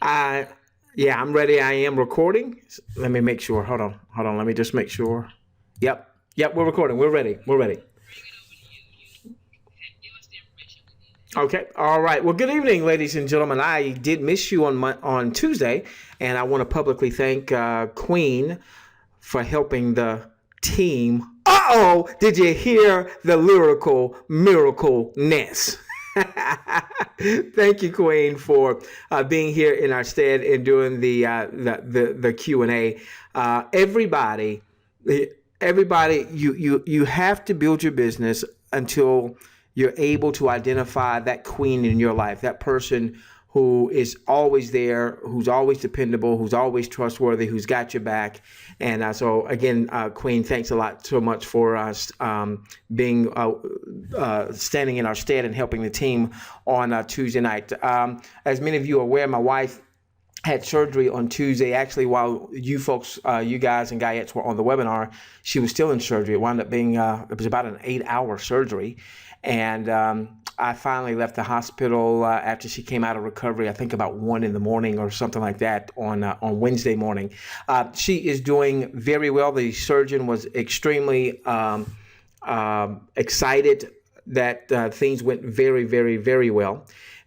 I Yeah, I'm ready. I am recording. Let me make sure. Hold on. Hold on. Let me just make sure. Yep. Yep, we're recording. We're ready. We're ready. Okay. All right. Well, good evening, ladies and gentlemen. I did miss you on Tuesday, and I want to publicly thank Queen for helping the team. Uh-oh! Did you hear the lyrical miracleness? Thank you, Queen, for being here in our stead and doing the Q&A. Everybody, everybody, you have to build your business until you're able to identify that queen in your life, that person who is always there, who's always dependable, who's always trustworthy, who's got your back. And so again, Queen, thanks a lot so much for us being standing in our stead and helping the team on Tuesday night. As many of you are aware, my wife had surgery on Tuesday. Actually, while you folks, you guys and Gayettes were on the webinar, she was still in surgery. It wound up being, it was about an 8-hour surgery. And I finally left the hospital after she came out of recovery, I think about 1 in the morning or something like that on Wednesday morning. She is doing very well. The surgeon was extremely excited that things went very, very, very well.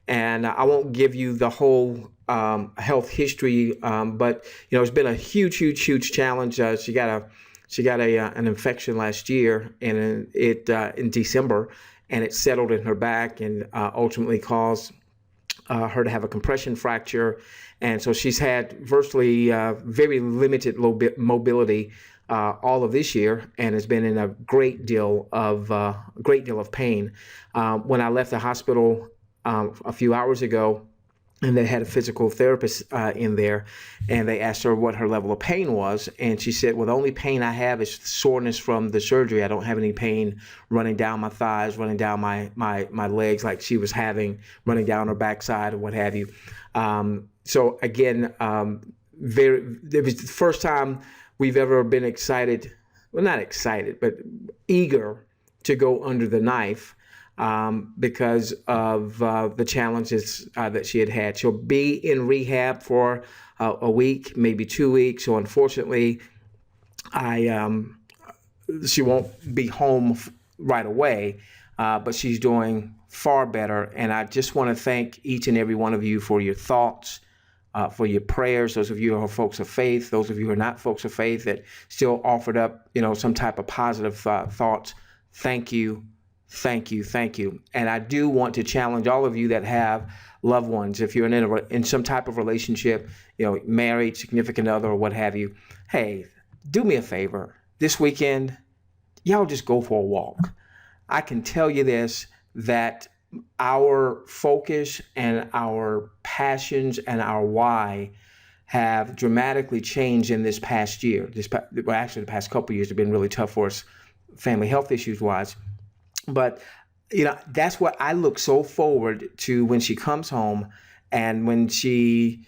And I won't give you the whole health history, but it's been a huge, huge, huge challenge. She got an infection last year, and in December, and it settled in her back and ultimately caused her to have a compression fracture. And so she's had virtually very limited mobility all of this year, and has been in a great deal of pain. When I left the hospital a few hours ago, and they had a physical therapist in there, and they asked her what her level of pain was. And she said, well, the only pain I have is soreness from the surgery. I don't have any pain running down my thighs, running down my legs like she was having, running down her backside or what have you. So again, it was the first time we've ever been excited, well, not excited, but eager to go under the knife. Because of the challenges that she had. She'll be in rehab for a week, maybe 2 weeks. So unfortunately, she won't be home right away, but she's doing far better. And I just want to thank each and every one of you for your thoughts, for your prayers. Those of you who are folks of faith, those of you who are not folks of faith that still offered up, some type of positive thoughts. Thank you. Thank you. Thank you. And I do want to challenge all of you that have loved ones. If you're in some type of relationship, married, significant other, or what have you, hey, do me a favor. This weekend, y'all just go for a walk. I can tell you this, that our focus and our passions and our why have dramatically changed in this past year. Actually, the past couple of years have been really tough for us, family health issues wise. But, that's what I look so forward to when she comes home, and when she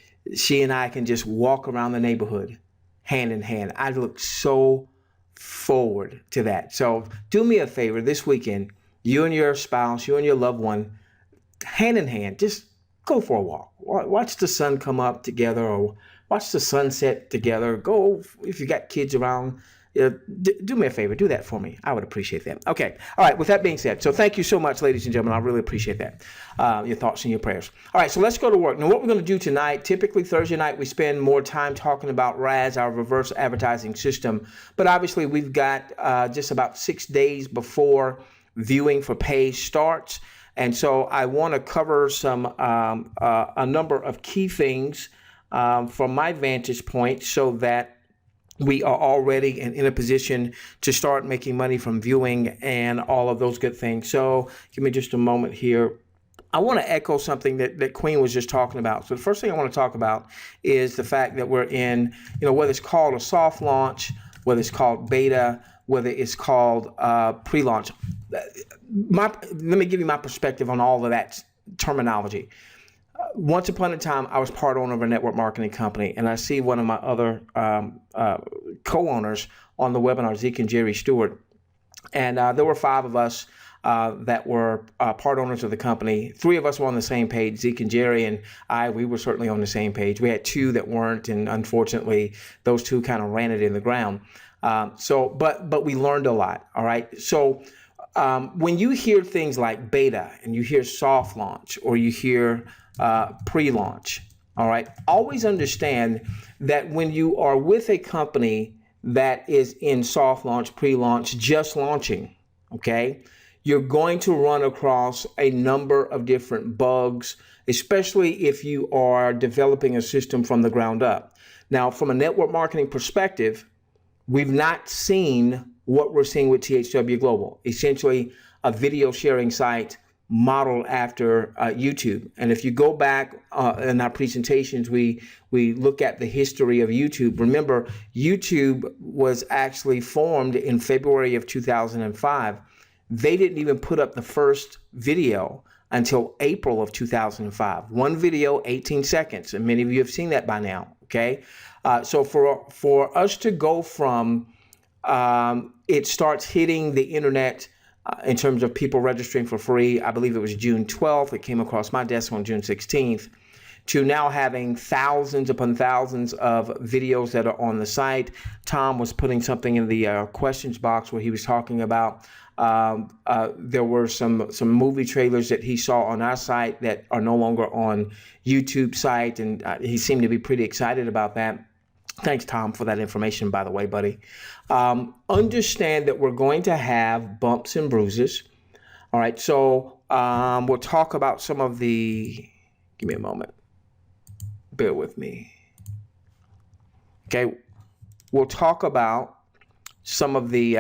and I can just walk around the neighborhood hand in hand. I look so forward to that. So do me a favor this weekend, you and your spouse, you and your loved one, hand in hand, just go for a walk. Watch the sun come up together, or watch the sunset together. Go, if you got kids around, do me a favor, do that for me. I would appreciate that. Okay. All right. With that being said, so thank you so much, ladies and gentlemen. I really appreciate that. Your thoughts and your prayers. All right. So let's go to work. Now, what we're going to do tonight, typically Thursday night, we spend more time talking about RAS, our reverse advertising system. But obviously, we've got just about 6 days before viewing for pay starts. And so I want to cover a number of key things from my vantage point, so that we are already in a position to start making money from viewing and all of those good things. So give me just a moment here. I want to echo something that Queen was just talking about. So the first thing I want to talk about is the fact that we're in, whether it's called a soft launch, whether it's called beta, whether it's called pre-launch. Let me give you my perspective on all of that terminology. Once upon a time, I was part owner of a network marketing company, and I see one of my other co-owners on the webinar, Zeke and Jerry Stewart, and there were 5 of us that were part owners of the company. 3 of us were on the same page. Zeke and Jerry and we were certainly on the same page. We had 2 that weren't, and unfortunately, those 2 kind of ran it in the ground. But we learned a lot. All right. So when you hear things like beta and you hear soft launch or you hear pre-launch, all right, always understand that when you are with a company that is in soft launch, pre-launch, just launching, okay, you're going to run across a number of different bugs, especially if you are developing a system from the ground up. Now, from a network marketing perspective, we've not seen what we're seeing with THW Global, essentially a video sharing site modeled after YouTube. And if you go back in our presentations, we look at the history of YouTube. Remember, YouTube was actually formed in February of 2005. They didn't even put up the first video until April of 2005. One video, 18 seconds, and many of you have seen that by now, okay? So for us to go from it starts hitting the internet in terms of people registering for free, I believe it was June 12th, it came across my desk on June 16th, to now having thousands upon thousands of videos that are on the site. Tom was putting something in the questions box where he was talking about there were some movie trailers that he saw on our site that are no longer on YouTube site, and he seemed to be pretty excited about that. Thanks, Tom, for that information, by the way, buddy. Understand that we're going to have bumps and bruises. All right, so we'll talk about some of the, give me a moment. Bear with me. Okay, we'll talk about some of the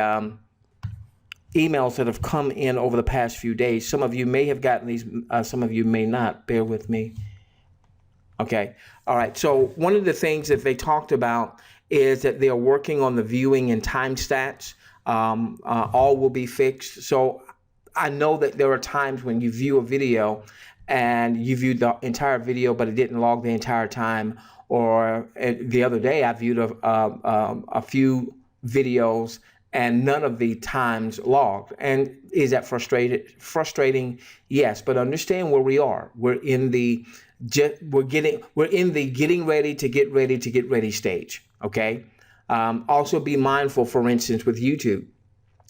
emails that have come in over the past few days. Some of you may have gotten these, some of you may not. Bear with me. Okay. All right. So one of the things that they talked about is that they are working on the viewing and time stats. All will be fixed. So I know that there are times when you view a video and you viewed the entire video, but it didn't log the entire time. Or the other day, I viewed a few videos and none of the times logged. And is that frustrating? Yes, but understand where we are. We're in the getting ready to get ready stage. Okay. Also be mindful, for instance, with YouTube,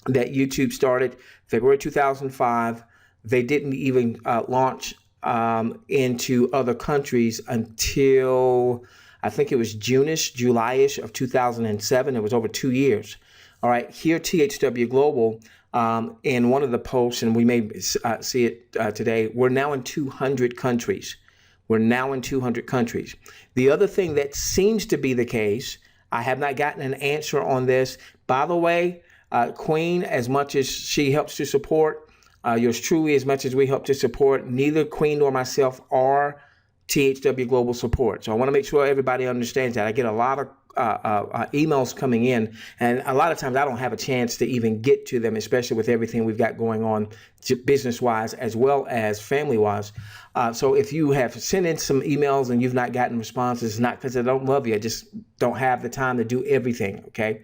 that YouTube started February 2005. They didn't even launch into other countries until I think it was July-ish of 2007. It was over 2 years. All right, here THW Global, in one of the posts, and we may see it today, we're now in 200 countries. We're now in 200 countries. The other thing that seems to be the case, I have not gotten an answer on this. By the way, Queen, as much as she helps to support, yours truly, as much as we help to support, neither Queen nor myself are THW Global support. So I want to make sure everybody understands that. I get a lot of emails coming in, and a lot of times I don't have a chance to even get to them, especially with everything we've got going on business-wise as well as family-wise. So if you have sent in some emails and you've not gotten responses, it's not because I don't love you. I just don't have the time to do everything, okay?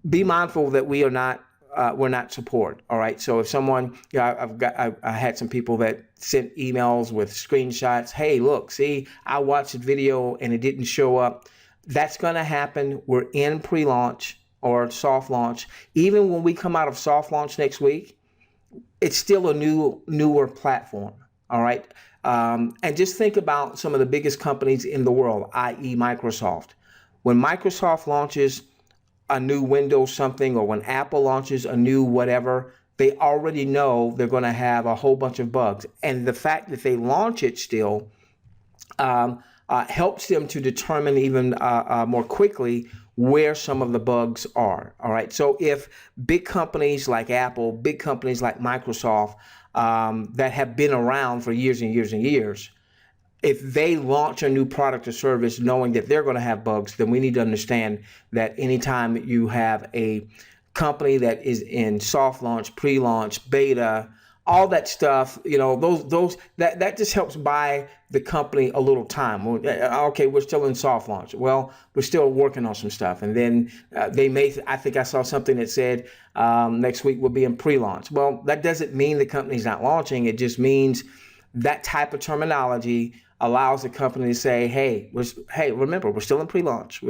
Be mindful that we're not support. All right. So if someone, I had some people that sent emails with screenshots. Hey, look, see, I watched the video and it didn't show up. That's going to happen. We're in pre-launch or soft launch. Even when we come out of soft launch next week, it's still a newer platform. All right. And just think about some of the biggest companies in the world, i.e. Microsoft. When Microsoft launches a new Windows something, or when Apple launches a new whatever, they already know they're going to have a whole bunch of bugs. And the fact that they launch it still helps them to determine even more quickly where some of the bugs are. All right. So if big companies like Apple, big companies like Microsoft that have been around for years and years and years, if they launch a new product or service knowing that they're going to have bugs, then we need to understand that anytime you have a company that is in soft launch, pre-launch, beta, all that stuff, that just helps buy the company a little time. Okay, we're still in soft launch. Well, we're still working on some stuff. And then I think I saw something that said next week we'll be in pre-launch. Well, that doesn't mean the company's not launching. It just means that type of terminology allows the company to say, hey, remember, we're still in pre-launch.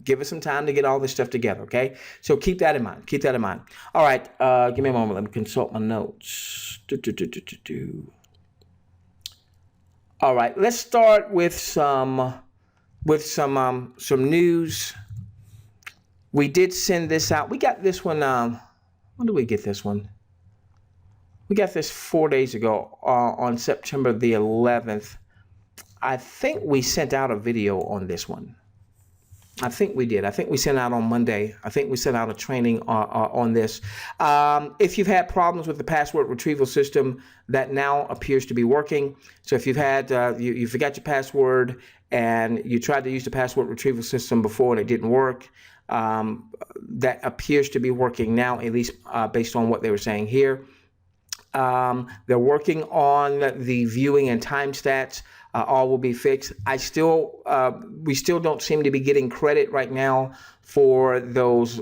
Give us some time to get all this stuff together, okay? So keep that in mind. Keep that in mind. All right, give me a moment. Let me consult my notes. All right, let's start with some news. We did send this out. We got this one. When did we get this one? We got this 4 days ago on September the 11th. I think we sent out a video on this one. I think we did. I think we sent out on Monday. I think we sent out a training on this. If you've had problems with the password retrieval system, that now appears to be working. So if you've had, you forgot your password and you tried to use the password retrieval system before and it didn't work, that appears to be working now, at least based on what they were saying here. They're working on the viewing and time stats. All will be fixed. We still don't seem to be getting credit right now for those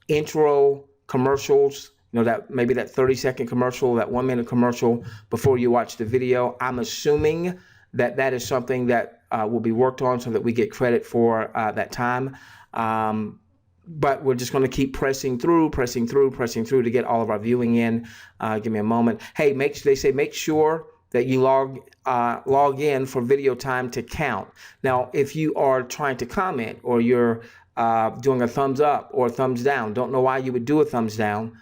intro commercials. That maybe that 30-second commercial, that 1-minute commercial before you watch the video. I'm assuming that is something that will be worked on so that we get credit for that time. But we're just going to keep pressing through to get all of our viewing in. Give me a moment. Hey, they say make sure that you log in for video time to count. Now, if you are trying to comment or you're doing a thumbs up or a thumbs down, don't know why you would do a thumbs down.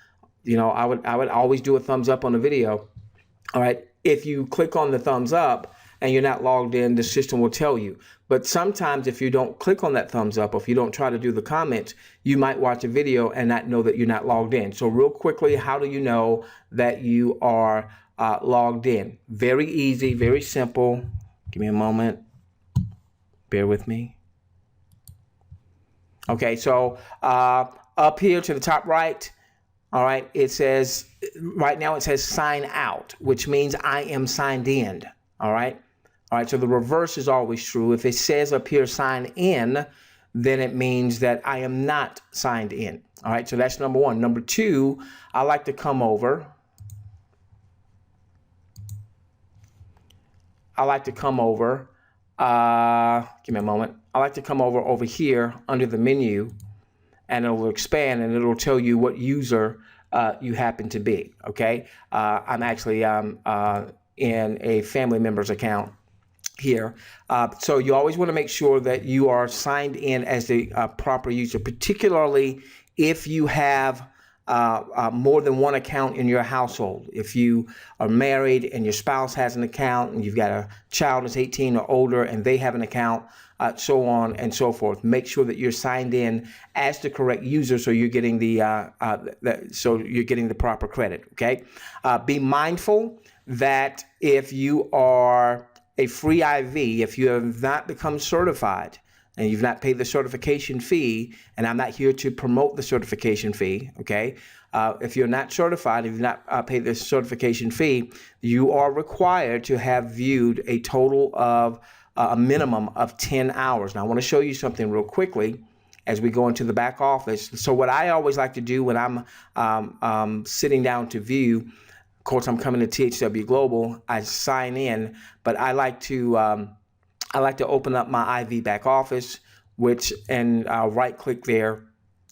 I would always do a thumbs up on a video. All right. If you click on the thumbs up and you're not logged in, the system will tell you. But sometimes if you don't click on that thumbs up, or if you don't try to do the comments, you might watch a video and not know that you're not logged in. So real quickly, how do you know that you are logged in? Very easy, very simple. Give me a moment. Bear with me. Okay, so up here to the top right, all right, right now it says sign out, which means I am signed in, all right? All right, so the reverse is always true. If it says up here sign in, then it means that I am not signed in. All right, so that's number one. Number two, I like to come over. Give me a moment. I like to come over here under the menu, and it will expand and it'll tell you what user you happen to be, okay? I'm actually in a family member's account here. So you always want to make sure that you are signed in as the proper user, particularly if you have more than one account in your household. If you are married and your spouse has an account and you've got a child that's 18 or older and they have an account, so on and so forth. Make sure that you're signed in as the correct user so you're getting the proper credit, okay? Be mindful that if you are a free IV, if you have not become certified and you've not paid the certification fee, and I'm not here to promote the certification fee, okay? If you're not certified, if you've not paid the certification fee, you are required to have viewed a total of a minimum of 10 hours. Now, I want to show you something real quickly as we go into the back office. So what I always like to do when I'm sitting down to view, of course, I'm coming to THW Global, I sign in, but I like to open up my IV back office, and I'll right click there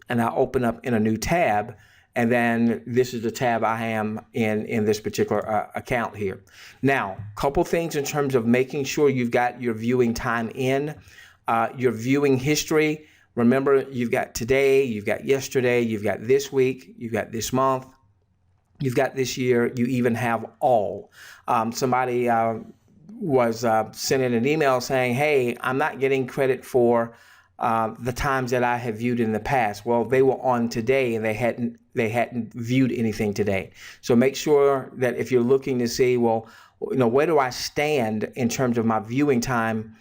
and I'll open up in a new tab. And then this is the tab I am in this particular account here. Now, couple things in terms of making sure you've got your viewing time in, your viewing history. Remember, you've got today, you've got yesterday, you've got this week, you've got this month, you've got this year, you even have all. Somebody was sending an email saying, hey, I'm not getting credit for the times that I have viewed in the past. Well, they were on today and they hadn't viewed anything today. So make sure that if you're looking to see, well, where do I stand in terms of my viewing time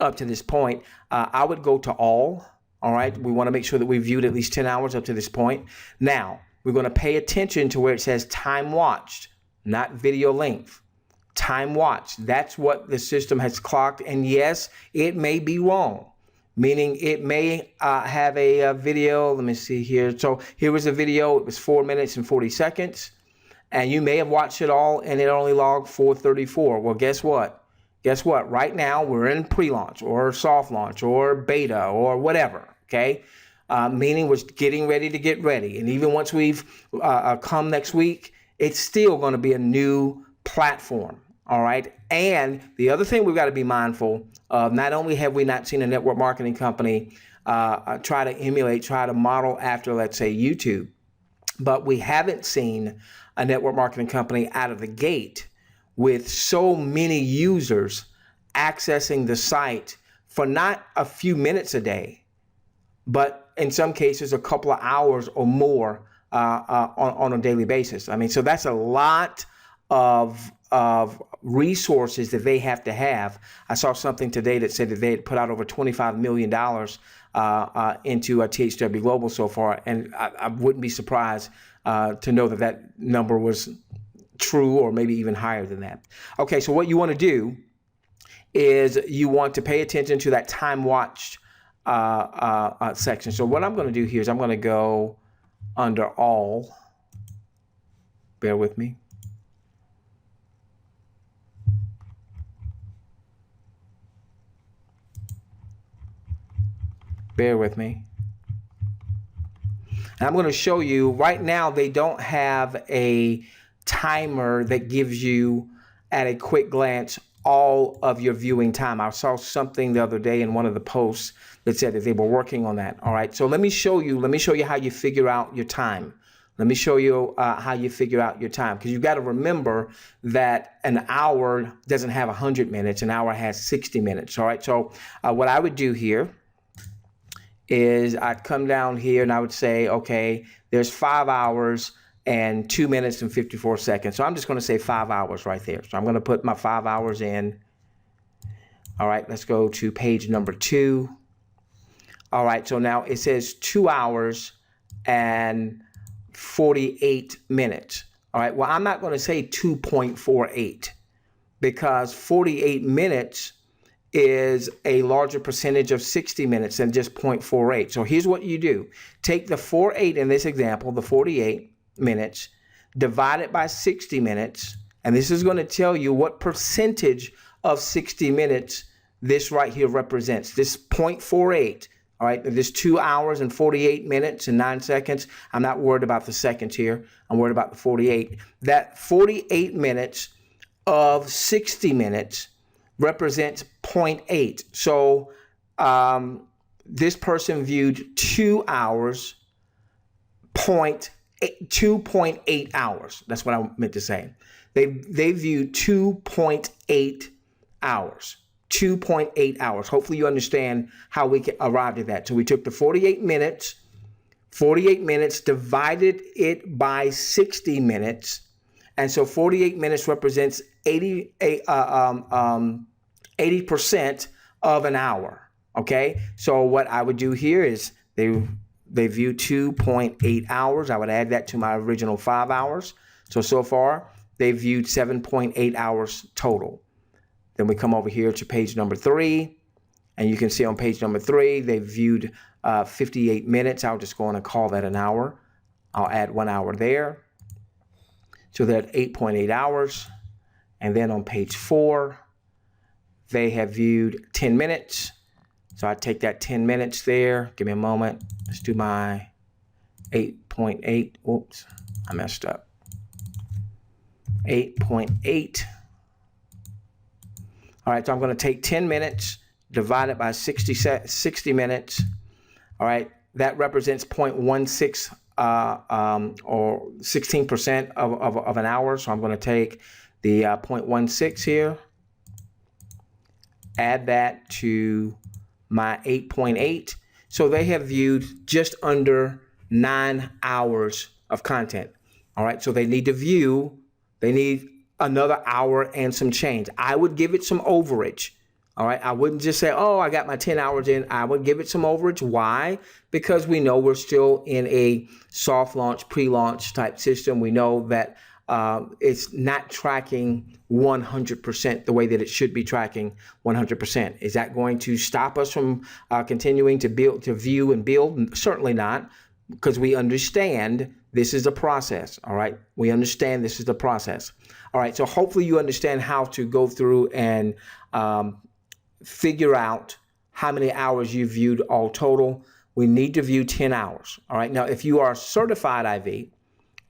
up to this point, I would go to all right? We want to make sure that we viewed at least 10 hours up to this point. Now, we're going to pay attention to where it says time watched, not video length. Time watched. That's what the system has clocked. And yes, it may be wrong, meaning it may have a video. Let me see here. So here was a video. It was 4 minutes and 40 seconds. And you may have watched it all and it only logged 434. Well, guess what? Guess what? Right now we're in pre-launch or soft launch or beta or whatever. Okay. Meaning we're getting ready to get ready. And even once we've come next week, it's still going to be a new platform. All right. And the other thing we've got to be mindful of, not only have we not seen a network marketing company try to emulate, try to model after, let's say, YouTube, but we haven't seen a network marketing company out of the gate with so many users accessing the site for not a few minutes a day, but in some cases a couple of hours or more on a daily basis. I mean, so that's a lot of resources that they have to have. I saw something today that said that they had put out over $25 million into THW Global so far, and I wouldn't be surprised to know that that number was true or maybe even higher than that. Okay, so what you want to do is you want to pay attention to that time watched section. So what I'm going to do here is I'm going to go under all. Bear with me. Bear with me. And I'm going to show you right now, they don't have a timer that gives you at a quick glance all of your viewing time. I saw something the other day in one of the posts that said that they were working on that. All right. So let me show you how you figure out your time. Let me show you how you figure out your time, because you've got to remember that an hour doesn't have 100 minutes. An hour has 60 minutes. All right. So what I would do here is I'd come down here and I would say, okay, there's 5 hours and 2 minutes and 54 seconds. So I'm just going to say 5 hours right there. So I'm going to put my 5 hours in. All right, let's go to page number 2. All right, so now it says 2 hours and 48 minutes. All right, well, I'm not going to say 2.48 because 48 minutes is a larger percentage of 60 minutes than just 0.48. So here's what you do. Take the 48 in this example, the 48 minutes, divide it by 60 minutes, and this is going to tell you what percentage of 60 minutes this right here represents. This 0.48, all right, this 2 hours and 48 minutes and 9 seconds. I'm not worried about the seconds here. I'm worried about the 48. That 48 minutes of 60 minutes represents 0.8. So this person viewed 2 hours, 2.8 hours. That's what I meant to say. They viewed 2.8 hours. 2.8 hours. Hopefully you understand how we arrived at that. So we took the 48 minutes, divided it by 60 minutes. And so 48 minutes represents 80% of an hour. Okay. So what I would do here is they view 2.8 hours. I would add that to my original 5 hours. So far they viewed 7.8 hours total. Then we come over here to page number 3, and you can see on page number 3, they viewed 58 minutes. I'll just go on and call that an hour. I'll add 1 hour there. So that's 8.8 hours. And then on page 4, they have viewed 10 minutes. So I take that 10 minutes there. Give me a moment. Let's do my 8.8. Oops, I messed up. 8.8. All right, so I'm going to take 10 minutes, divide it by 60 minutes. All right, that represents 0.16 or 16% of an hour. So I'm going to take the 0.16 here, add that to my 8.8. So they have viewed just under 9 hours of content. All right, so they need another hour and some change. I would give it some overage. All right. I wouldn't just say, oh, I got my 10 hours in. I would give it some overage. Why? Because we know we're still in a soft launch, pre-launch type system. We know that it's not tracking 100% the way that it should be tracking 100%. Is that going to stop us from continuing to build, to view and build? Certainly not, because we understand this is a process. All right. We understand this is the process. All right. So hopefully you understand how to go through and figure out how many hours you viewed all total. We need to view 10 hours. All right. Now, if you are certified IV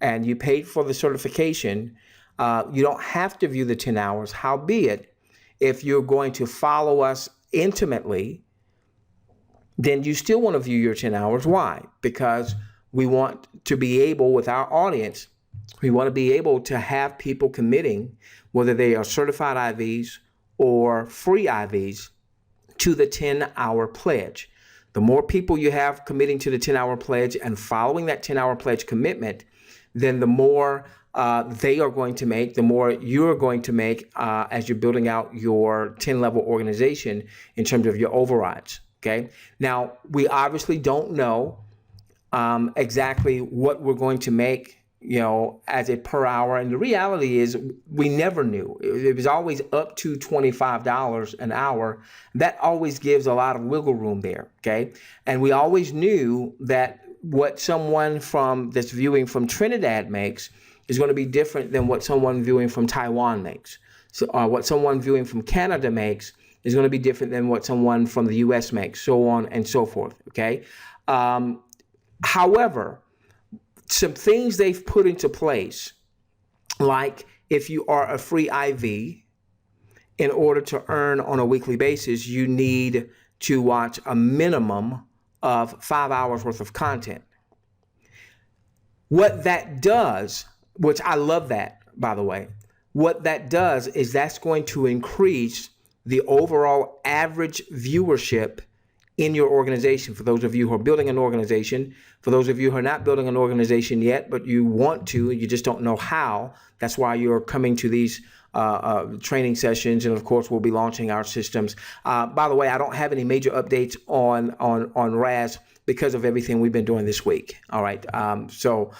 and you paid for the certification, you don't have to view the 10 hours. Howbeit, if you're going to follow us intimately, then you still want to view your 10 hours. Why? Because we want to be able, with our audience, we want to be able to have people committing, whether they are certified IVs or free IVs, to the 10-hour pledge. The more people you have committing to the 10-hour pledge and following that 10-hour pledge commitment, then the more they are going to make, the more you're going to make as you're building out your 10-level organization in terms of your overrides. Okay. Now, we obviously don't know exactly what we're going to make, as a per hour. And the reality is we never knew. It was always up to $25 an hour. That always gives a lot of wiggle room there. Okay. And we always knew that what someone that's viewing from Trinidad makes is going to be different than what someone viewing from Taiwan makes. So what someone viewing from Canada makes is going to be different than what someone from the US makes, so on and so forth. Okay. However, some things they've put into place, like if you are a free IV, in order to earn on a weekly basis, you need to watch a minimum of 5 hours worth of content. What that does, which I love that, by the way, what that does is that's going to increase the overall average viewership in your organization. For those of you who are building an organization, for those of you who are not building an organization yet, but you want to, you just don't know how, that's why you're coming to these training sessions. And of course, we'll be launching our systems. By the way, I don't have any major updates on Raz because of everything we've been doing this week. All right. So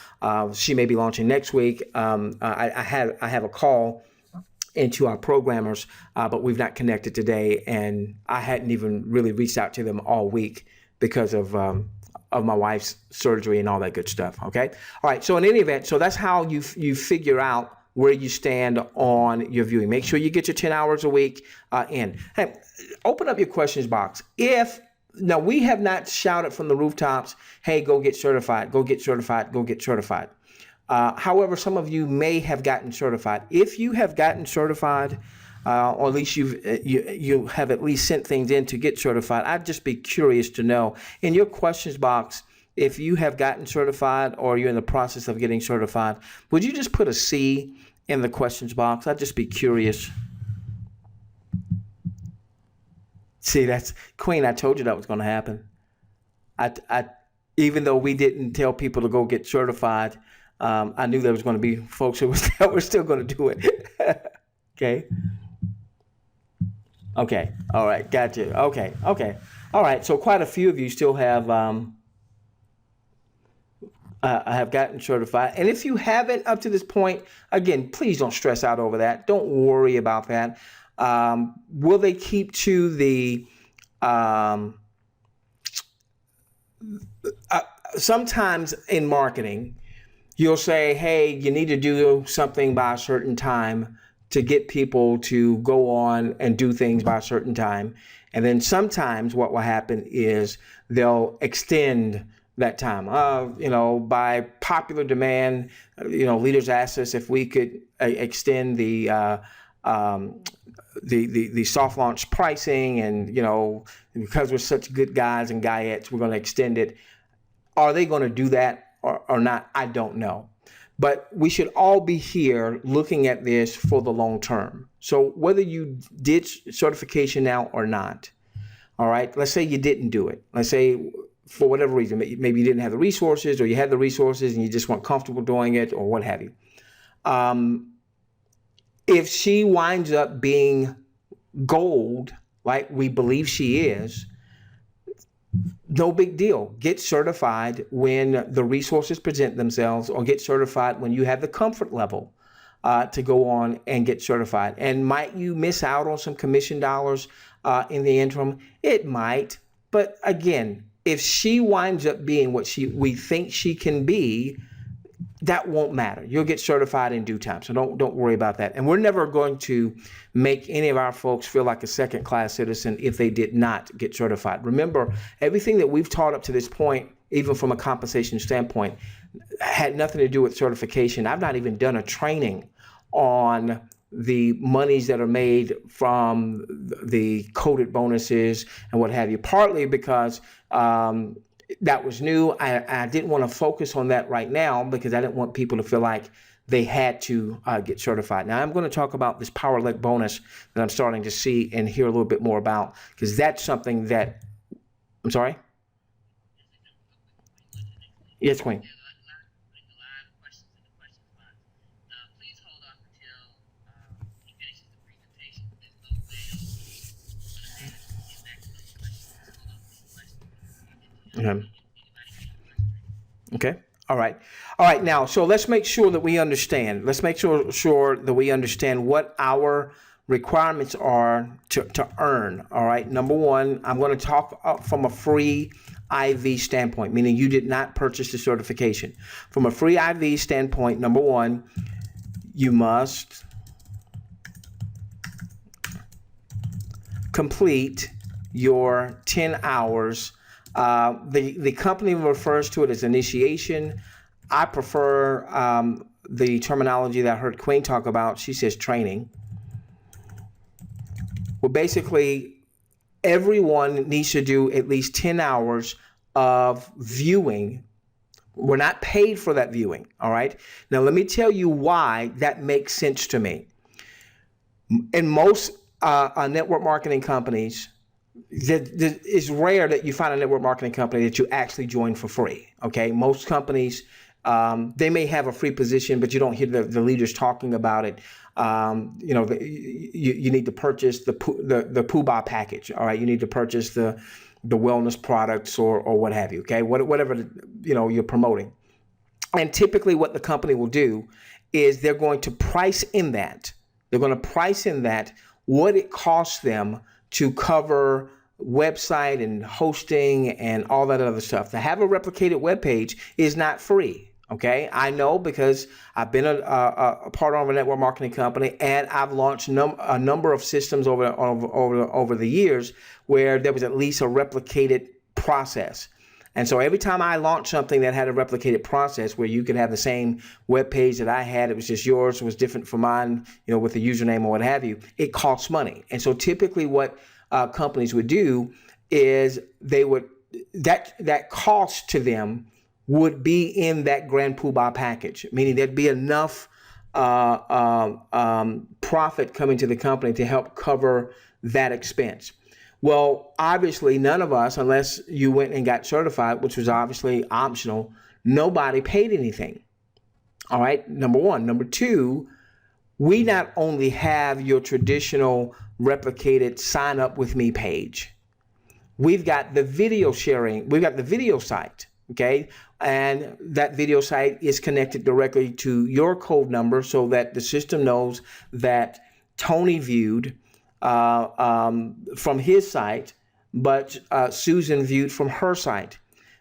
she may be launching next week. I have a call into our programmers, but we've not connected today, and I hadn't even really reached out to them all week because of my wife's surgery and all that good stuff. Okay. All right. So in any event, so that's how you figure out where you stand on your viewing. Make sure you get your 10 hours a week in. Hey, open up your questions box. Now, we have not shouted from the rooftops, hey, go get certified, go get certified, go get certified. However, some of you may have gotten certified. If you have gotten certified, or at least you have at least sent things in to get certified, I'd just be curious to know in your questions box, if you have gotten certified or you're in the process of getting certified, would you just put a C in the questions box? I'd just be curious. See, that's Queen. I told you that was going to happen. Even though we didn't tell people to go get certified, I knew there was going to be folks that were still going to do it. Okay. Okay. All right. Gotcha. Okay. All right. So quite a few of you still have gotten certified. And if you haven't up to this point, again, please don't stress out over that. Don't worry about that. Will they keep to the sometimes in marketing, you'll say, hey, you need to do something by a certain time to get people to go on and do things by a certain time. And then sometimes what will happen is they'll extend that time. By popular demand, leaders asked us if we could extend the soft launch pricing, and because we're such good guys and guyettes, we're going to extend it. Are they going to do that or not? I don't know. But we should all be here looking at this for the long term. So whether you did certification now or not, all right, let's say you didn't do it. Let's say for whatever reason, maybe you didn't have the resources, or you had the resources and you just weren't comfortable doing it, or what have you. If she winds up being gold, like we believe she is, no big deal. Get certified when the resources present themselves, or get certified when you have the comfort level to go on and get certified. And might you miss out on some commission dollars in the interim? It might. But again, if she winds up being what we think she can be, that won't matter. You'll get certified in due time. So don't worry about that. And we're never going to make any of our folks feel like a second-class citizen if they did not get certified. Remember, everything that we've taught up to this point, even from a compensation standpoint, had nothing to do with certification. I've not even done a training on the monies that are made from the coded bonuses and what have you, partly because that was new. I didn't want to focus on that right now because I didn't want people to feel like they had to get certified. Now I'm going to talk about this power-led bonus that I'm starting to see and hear a little bit more about, because that's something that, I'm sorry? Yes, Queen. Okay. All right. Now, so let's make sure that we understand. Let's make sure that we understand what our requirements are to earn. All right. Number one, I'm going to talk from a free IV standpoint, meaning you did not purchase the certification. From a free IV standpoint, number one, you must complete your 10 hours. The company refers to it as initiation. I prefer the terminology that I heard Queen talk about. She says training. Well, basically, everyone needs to do at least 10 hours of viewing. We're not paid for that viewing, all right? Now, let me tell you why that makes sense to me. In most network marketing companies, it's rare that you find a network marketing company that you actually join for free, okay? Most companies, they may have a free position, but you don't hear the leaders talking about it. You need to purchase the Pooh-Bah package, all right? You need to purchase the wellness products or what have you, okay? Whatever, you're promoting. And typically what the company will do is they're going to price in that. They're going to price in that what it costs them to cover website and hosting and all that other stuff. To have a replicated web page is not free, okay? I know because I've been a part of a network marketing company, and I've launched a number of systems over the years where there was at least a replicated process. And so every time I launched something that had a replicated process where you could have the same web page that I had, it was just yours, it was different from mine, with the username or what have you, it costs money. And so typically what companies would do is they would, that cost to them would be in that Grand Pooh-Bah package, meaning there'd be enough profit coming to the company to help cover that expense. Well, obviously, none of us, unless you went and got certified, which was obviously optional, nobody paid anything. All right, number one. Number two, we not only have your traditional replicated sign up with me page, we've got the video sharing, we've got the video site, okay? And that video site is connected directly to your code number so that the system knows that Tony viewed from his site, but Susan viewed from her site.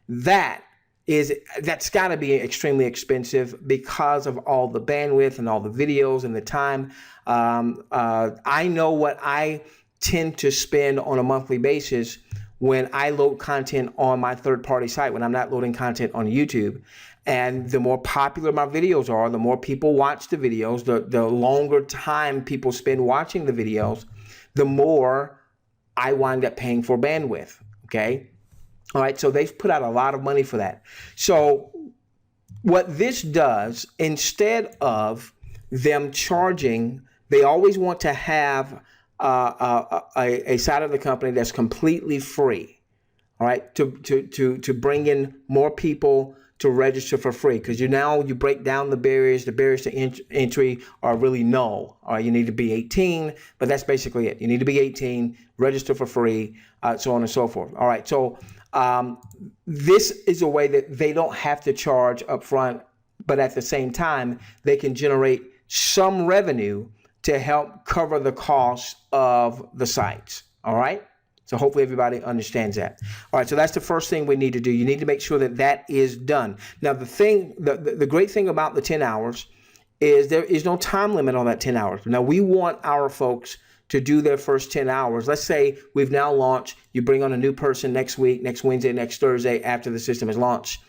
That's got to be extremely expensive because of all the bandwidth and all the videos and the time. I know what I tend to spend on a monthly basis when I load content on my third-party site, when I'm not loading content on YouTube. And the more popular my videos are, the more people watch the videos, the longer time people spend watching the videos, the more I wind up paying for bandwidth, okay? All right, so they've put out a lot of money for that. So what this does, instead of them charging, they always want to have a side of the company that's completely free, all right, to bring in more people to register for free, because you break down the barriers. The barriers to entry are really null. All right, you need to be 18, but that's basically it. You need to be 18, register for free, so on and so forth. All right, so this is a way that they don't have to charge up front, but at the same time, they can generate some revenue to help cover the cost of the sites. All right. So hopefully everybody understands that. All right, so that's the first thing we need to do. You need to make sure that that is done. Now, the great thing about the 10 hours is there is no time limit on that 10 hours. Now, we want our folks to do their first 10 hours. Let's say we've now launched. You bring on a new person next week, next Wednesday, next Thursday after the system is launched.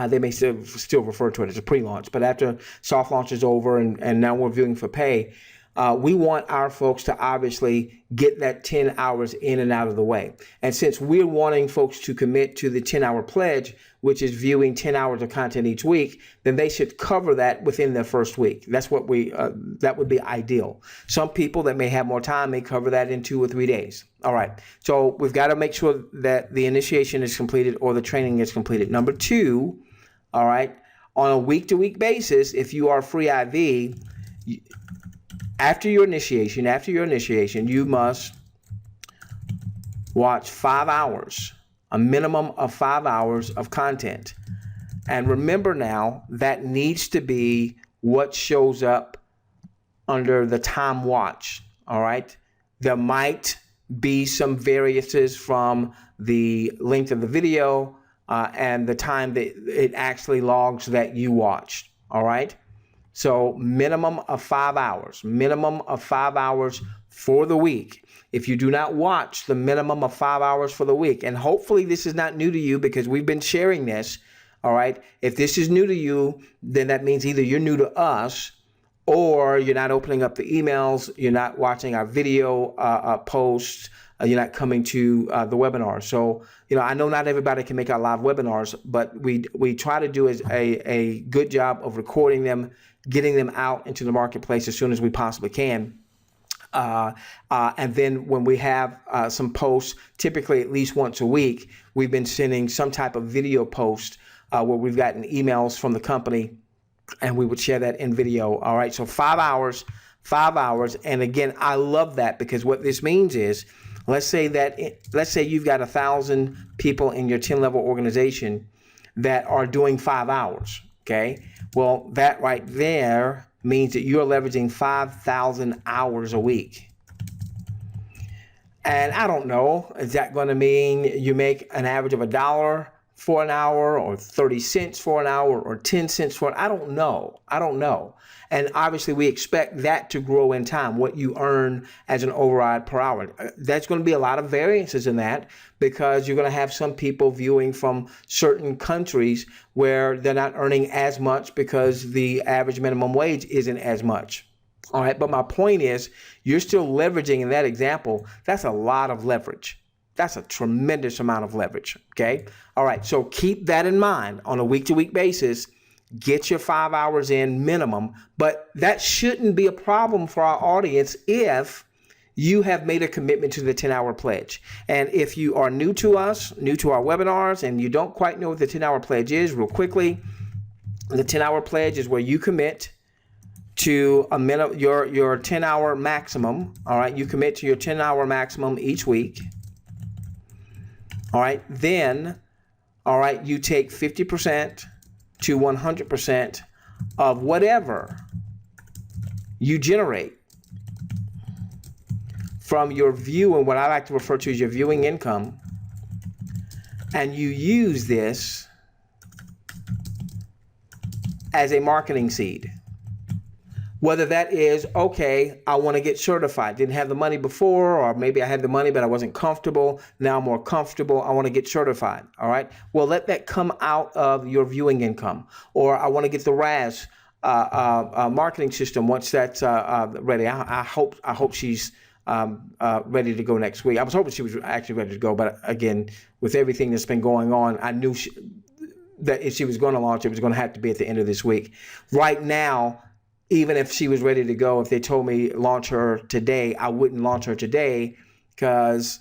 They may still refer to it as a pre-launch, but after soft launch is over and now we're viewing for pay, we want our folks to obviously get that 10 hours in and out of the way. And since we're wanting folks to commit to the 10-hour pledge, which is viewing 10 hours of content each week, then they should cover that within their first week. That's what that would be ideal. Some people that may have more time may cover that in 2 or 3 days. All right. So we've got to make sure that the initiation is completed or the training is completed. Number 2, all right, on a week-to-week basis, if you are free IV, after your initiation, you must watch 5 hours, a minimum of 5 hours of content. And remember now, that needs to be what shows up under the time watch, all right? There might be some variances from the length of the video and the time that it actually logs that you watched, all right? So minimum of 5 hours for the week. If you do not watch the minimum of 5 hours for the week, and hopefully this is not new to you because we've been sharing this, all right? If this is new to you, then that means either you're new to us or you're not opening up the emails, you're not watching our video posts, you're not coming to the webinar. So, I know not everybody can make our live webinars, but we try to do a good job of recording them, getting them out into the marketplace as soon as we possibly can. And then when we have some posts, typically at least once a week, we've been sending some type of video post where we've gotten emails from the company and we would share that in video. All right, so 5 hours. And again, I love that because what this means is, let's say you've got 1,000 people in your 10-level organization that are doing 5 hours, okay? Well, that right there means that you're leveraging 5,000 hours a week. And I don't know, is that going to mean you make an average of $1 for an hour or 30 cents for an hour or 10 cents for an hour? I don't know. And obviously we expect that to grow in time, what you earn as an override per hour. There's going to be a lot of variances in that because you're going to have some people viewing from certain countries where they're not earning as much because the average minimum wage isn't as much. All right, but my point is you're still leveraging in that example. That's a lot of leverage. That's a tremendous amount of leverage, okay? All right, so keep that in mind on a week-to-week basis. Get your 5 hours in minimum, but that shouldn't be a problem for our audience if you have made a commitment to the 10-hour pledge. And if you are new to us, new to our webinars, and you don't quite know what the 10-hour pledge is, real quickly, the 10-hour pledge is where you commit to your 10-hour maximum. All right, you commit to your 10-hour maximum each week. All right, then, all right, you take 50% to 100% of whatever you generate from your view and what I like to refer to as your viewing income, and you use this as a marketing seed. Whether that is, okay, I want to get certified. Didn't have the money before, or maybe I had the money, but I wasn't comfortable. Now I'm more comfortable. I want to get certified. All right. Well, let that come out of your viewing income. Or I want to get the RAS marketing system once that's ready. I hope she's ready to go next week. I was hoping she was actually ready to go, but again, with everything that's been going on, I knew that if she was going to launch, it was going to have to be at the end of this week. Right now, even if she was ready to go, if they told me launch her today, I wouldn't launch her today because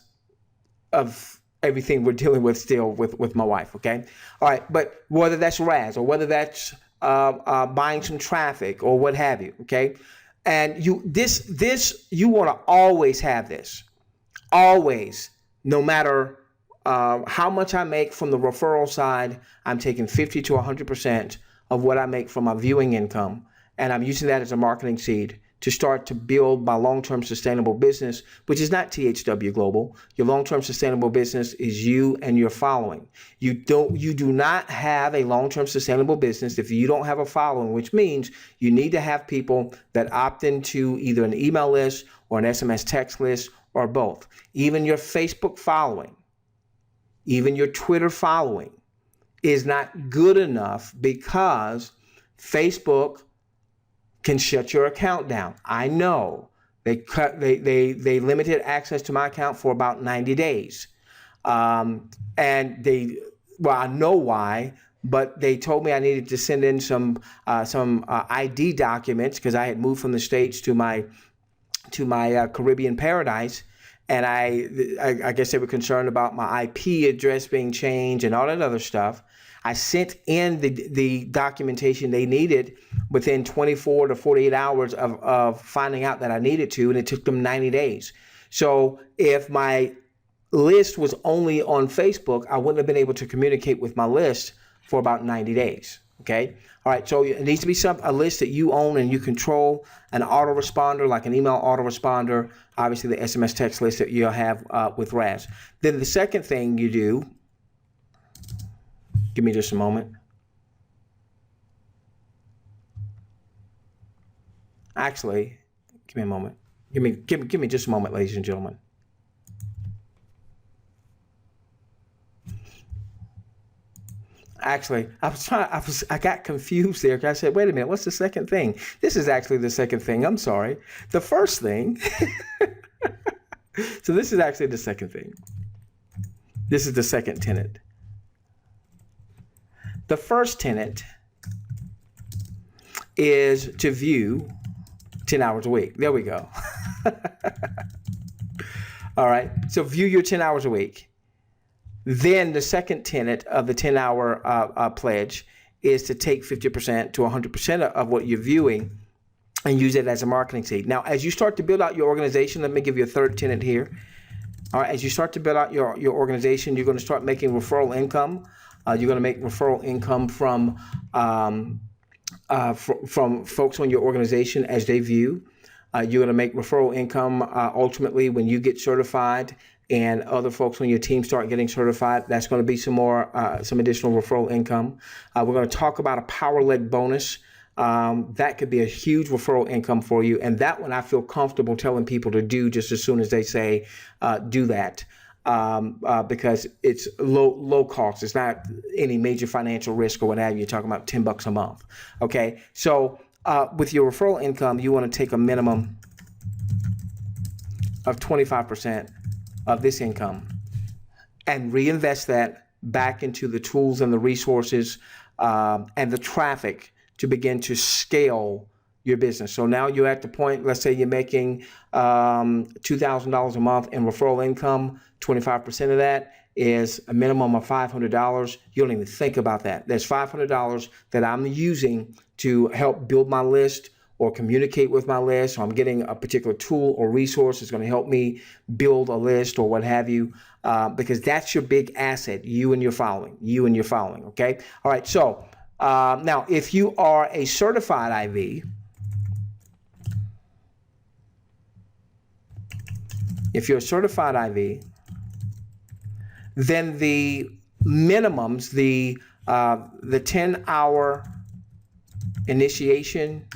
of everything we're dealing with still with my wife. Okay. All right. But whether that's Raz or whether that's buying some traffic or what have you. Okay. And you want to always have this, always, no matter how much I make from the referral side. I'm taking 50 to 100% of what I make from my viewing income, and I'm using that as a marketing seed to start to build my long-term sustainable business, which is not THW Global. Your long-term sustainable business is you and your following. You do not have a long-term sustainable business if you don't have a following, which means you need to have people that opt into either an email list or an SMS text list or both. Even your Facebook following, even your Twitter following is not good enough because Facebook can shut your account down. I know they limited access to my account for about 90 days. And I know why, but they told me I needed to send in some ID documents because I had moved from the States to my Caribbean paradise. And I guess they were concerned about my IP address being changed and all that other stuff. I sent in the documentation they needed within 24 to 48 hours of finding out that I needed to, and it took them 90 days. So if my list was only on Facebook, I wouldn't have been able to communicate with my list for about 90 days. Okay. All right. So it needs to be a list that you own and you control, an autoresponder, like an email autoresponder, obviously the SMS text list that you'll have with Raz. Then the second thing you do, give me just a moment. Actually, give me a moment. Give me just a moment, ladies and gentlemen. Actually, I got confused there because I said, wait a minute, what's the second thing? This is actually the second thing. I'm sorry. The first thing. So this is actually the second thing. This is the second tenet. The first tenet is to view 10 hours a week. There we go. All right. So view your 10 hours a week. Then the second tenet of the 10-hour pledge is to take 50% to 100% of what you're viewing and use it as a marketing seed. Now, as you start to build out your organization, let me give you a third tenet here. All right, as you start to build out your organization, you're going to start making referral income. You're going to make referral income from folks on your organization as they view. You're going to make referral income ultimately when you get certified and other folks on your team start getting certified. That's going to be some additional referral income. We're going to talk about a power-led bonus. That could be a huge referral income for you. And that one I feel comfortable telling people to do just as soon as they say, do that. Because it's low cost. It's not any major financial risk or what have you. You're talking about $10 a month. Okay. So, with your referral income, you want to take a minimum of 25% of this income and reinvest that back into the tools and the resources and the traffic to begin to scale your business. So now you're at the point, let's say you're making $2,000 a month in referral income. 25% of that is a minimum of $500. You don't even think about that. There's $500 that I'm using to help build my list or communicate with my list, or I'm getting a particular tool or resource that's going to help me build a list or what have you, because that's your big asset, you and your following, okay? All right, so now if you are a certified IV, if you're a certified IV, then the minimums, the 10-hour initiation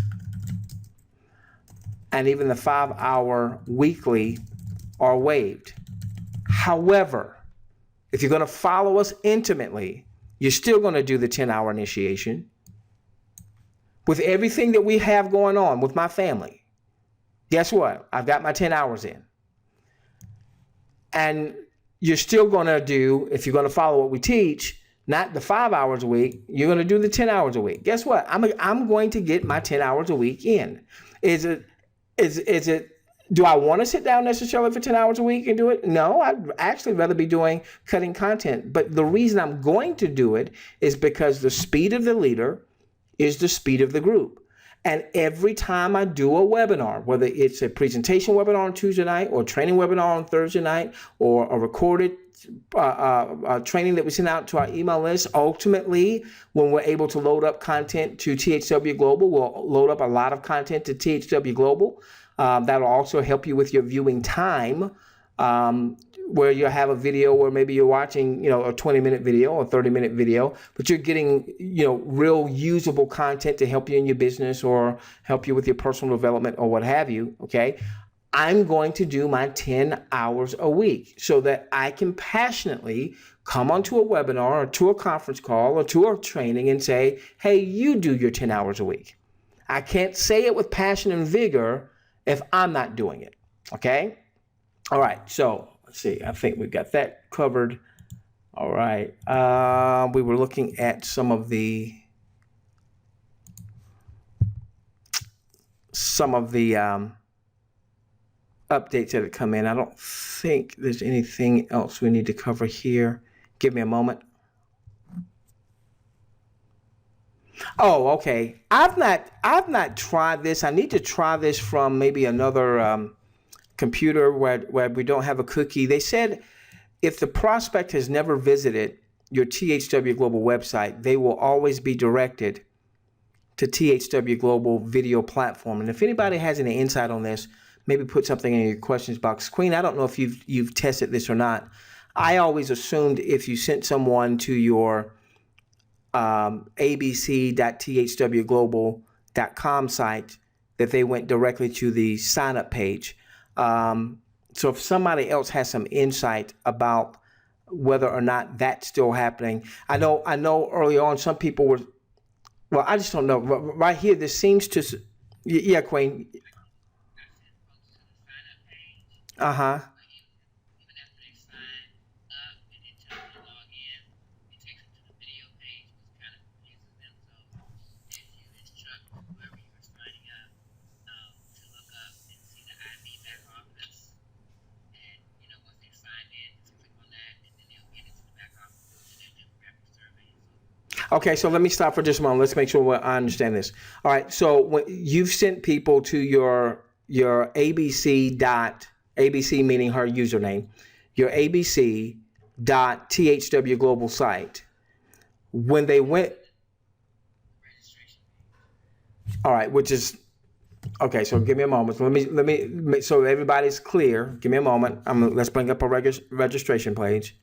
and even the 5-hour weekly are waived. However, if you're going to follow us intimately, you're still going to do the 10-hour initiation with everything that we have going on with my family. Guess what? I've got my 10 hours in. And you're still going to do, if you're going to follow what we teach, not the 5 hours a week, you're going to do the 10 hours a week. Guess what? I'm going to get my 10 hours a week in. Is it Do I want to sit down necessarily for 10 hours a week and do it? No, I'd actually rather be doing cutting content. But the reason I'm going to do it is because the speed of the leader is the speed of the group. And every time I do a webinar, whether it's a presentation webinar on Tuesday night or a training webinar on Thursday night or a recorded training that we send out to our email list, ultimately, when we're able to load up content to THW Global, we'll load up a lot of content to THW Global. That'll also help you with your viewing time, where you have a video where maybe you're watching, a 20-minute video or 30-minute video, but you're getting, real usable content to help you in your business or help you with your personal development or what have you, okay? I'm going to do my 10 hours a week so that I can passionately come onto a webinar or to a conference call or to a training and say, hey, you do your 10 hours a week. I can't say it with passion and vigor if I'm not doing it, okay? All right, so let's see. I think we've got that covered. All right. We were looking at some of the updates that have come in. I don't think there's anything else we need to cover here. Give me a moment. Oh, okay. I've not tried this. I need to try this from maybe another computer where we don't have a cookie. They said if the prospect has never visited your THW Global website, they will always be directed to THW Global video platform. And if anybody has any insight on this, maybe put something in your questions box. Queen, I don't know if you've tested this or not. I always assumed if you sent someone to your abc.thwglobal.com site that they went directly to the sign up page. So if somebody else has some insight about whether or not that's still happening, I know early on some people were, well, I just don't know. Right here, this seems to, yeah, Queen. Uh-huh. Okay, so let me stop for just a moment. Let's make sure I understand this. All right, so when you've sent people to your ABC meaning her username, your ABC.THW Global site. When they went, all right, which is okay. So give me a moment. Let me so everybody's clear. Give me a moment. Let's bring up a registration page.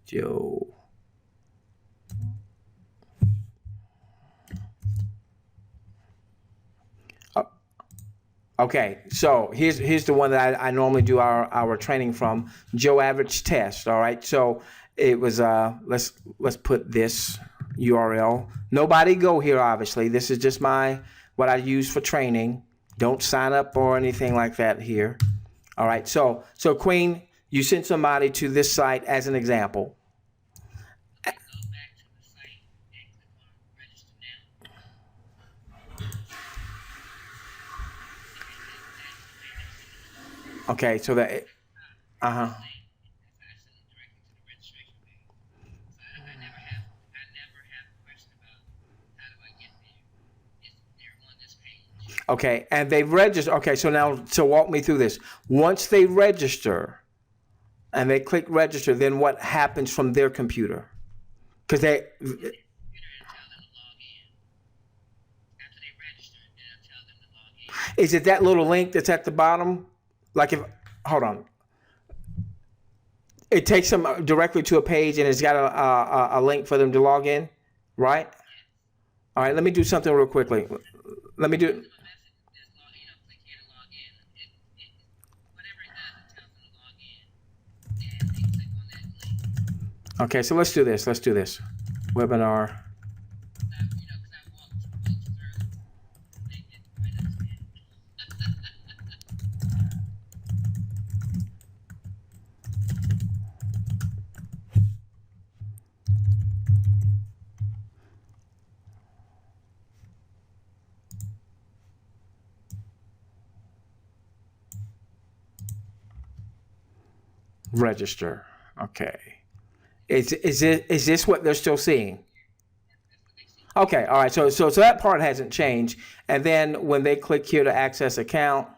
Joe. Okay, so here's the one that I normally do our training from, Joe Average Test. All right, so it was let's put this URL. Nobody go here, obviously. This is just what I use for training. Don't sign up or anything like that here. All right, so Queen, you sent somebody to this site as an example. Okay, so that, uh-huh. Okay, and they register. Okay, so walk me through this. Once they register and they click register, then what happens from their computer? Because is it that little link that's at the bottom? Like hold on. It takes them directly to a page and it's got a link for them to log in, right? All right, let me do something real quickly. Let me do. Okay, so let's do this. Webinar. Register. Okay. Is this what they're still seeing? Okay. All right. So that part hasn't changed. And then when they click here to access account,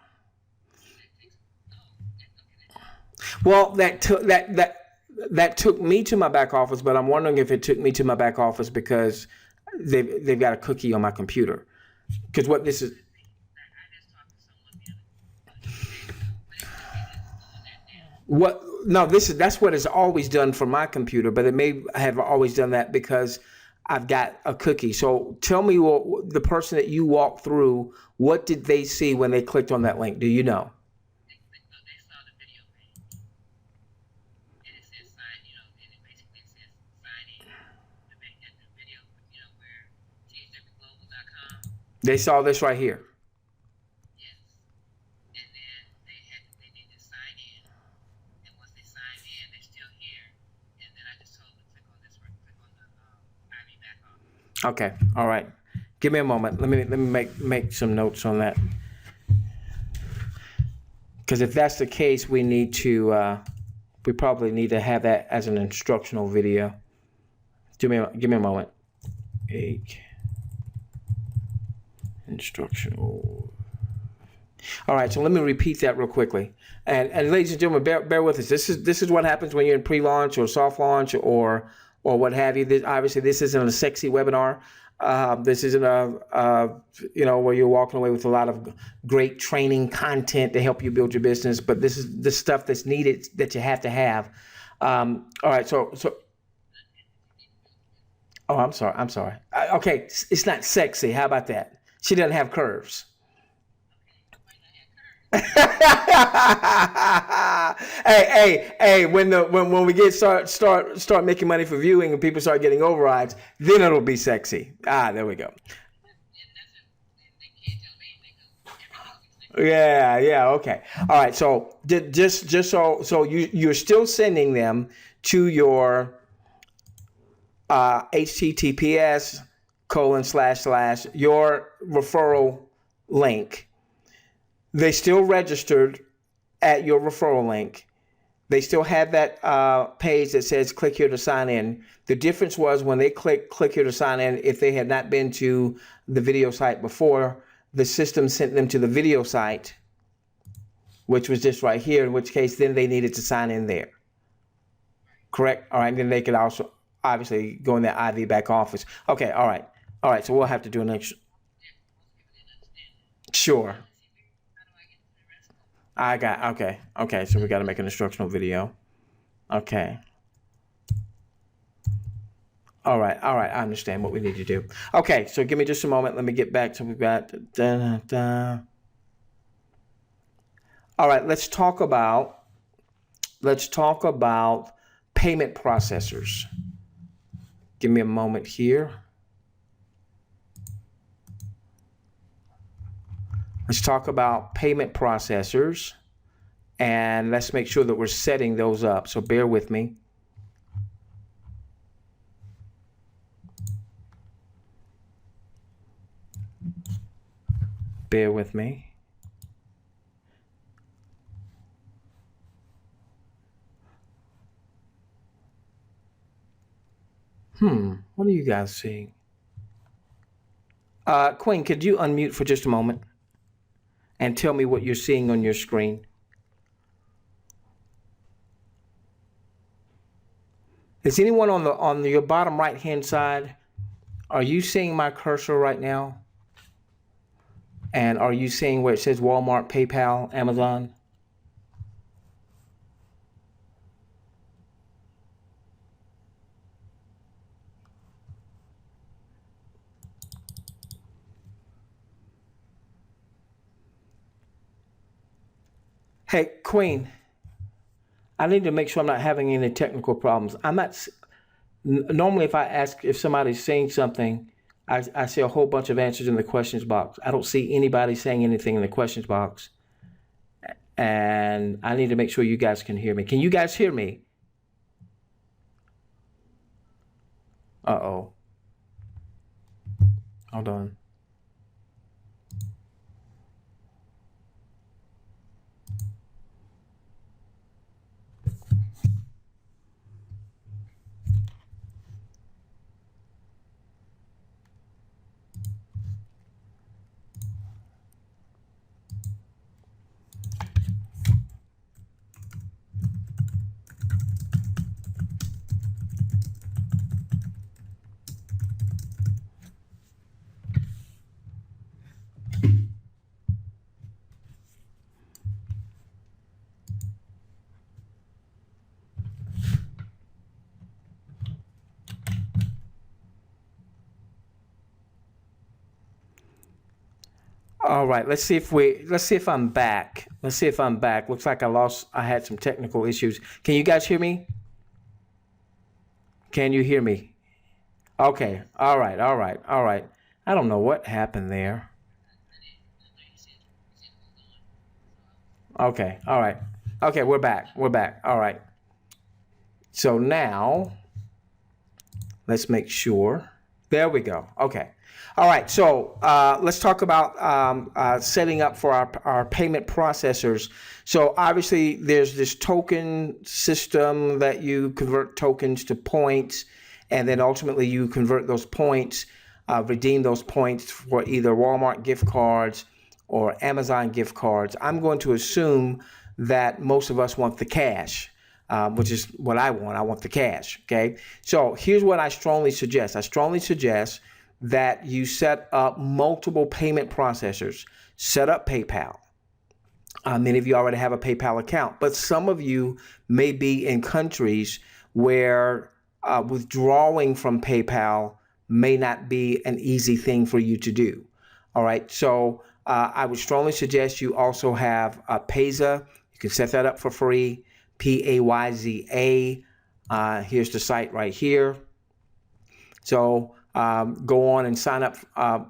well, that took me to my back office, but I'm wondering if it took me to my back office because they've got a cookie on my computer. Because what this is, what no, that's what it's always done for my computer, but it may have always done that because I've got a cookie. So tell me, what the person that you walked through, what did they see when they clicked on that link? Do you know? They saw this right here. Okay. All right. Give me a moment. Let me make some notes on that. Because if that's the case, we probably need to have that as an instructional video. Give me a moment. Instructional. All right, so let me repeat that real quickly. And ladies and gentlemen, bear with us. This is what happens when you're in pre-launch or soft launch or what have you. Obviously, this isn't a sexy webinar. This isn't where you're walking away with a lot of great training content to help you build your business. But this is the stuff that's needed that you have to have. All right, so. Oh, I'm sorry. Okay, it's not sexy. How about that? She doesn't have curves. Hey! When we start making money for viewing and people start getting overrides, then it'll be sexy. There we go. Yeah. Okay. All right. So just so you're still sending them to your https / your referral link. They still registered at your referral link. They still had that page that says click here to sign in. The difference was when they click here to sign in, if they had not been to the video site before, the system sent them to the video site, which was just right here, in which case then they needed to sign in there. Correct? All right, and then they could also obviously go in their IV back office. Okay, all right. So we'll have to do an extra. Sure. Okay, so we got to make an instructional video. Okay. All right, I understand what we need to do. Okay, so give me just a moment. Let me get back to, we've got, All right, let's talk about payment processors. Give me a moment here. Let's talk about payment processors, and let's make sure that we're setting those up. So bear with me. Bear with me. What are you guys seeing? Queen, could you unmute for just a moment and tell me what you're seeing on your screen? Is anyone on your bottom right hand side? Are you seeing my cursor right now? And are you seeing where it says Walmart, PayPal, Amazon? Hey, Queen, I need to make sure I'm not having any technical problems. I'm not. Normally, if I ask if somebody's saying something, I see a whole bunch of answers in the questions box. I don't see anybody saying anything in the questions box. And I need to make sure you guys can hear me. Can you guys hear me? Uh-oh. Hold on. All right, let's see if I'm back. Let's see if I'm back. Looks like I had some technical issues. Can you guys hear me? Can you hear me? Okay. All right. All right. All right. I don't know what happened there. Okay. All right. Okay, we're back. We're back. All right. So now let's make sure. There we go. Okay. All right. So let's talk about setting up for our payment processors. So obviously, there's this token system that you convert tokens to points, and then ultimately you convert those points, redeem those points for either Walmart gift cards or Amazon gift cards. I'm going to assume that most of us want the cash. Which is what I want. I want the cash. Okay. So here's what I strongly suggest. I strongly suggest that you set up multiple payment processors. Set up PayPal. Many of you already have a PayPal account, but some of you may be in countries where withdrawing from PayPal may not be an easy thing for you to do. All right. So I would strongly suggest you also have Payza. You can set that up for free. Payza. Here's the site right here. So go on and sign up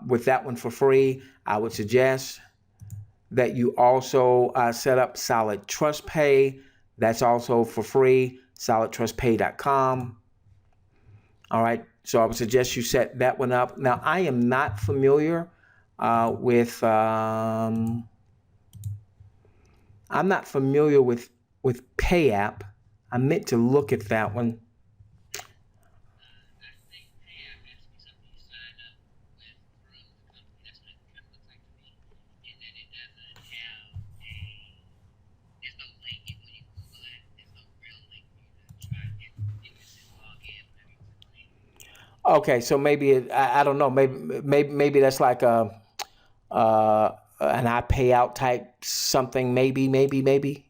with that one for free. I would suggest that you also set up Solid Trust Pay. That's also for free. SolidTrustPay.com. All right. So I would suggest you set that one up. Now, I am not familiar with. I'm not familiar with PayApp. I meant to look at that one. Okay, so maybe I don't know. Maybe that's like an I pay out type something. Maybe.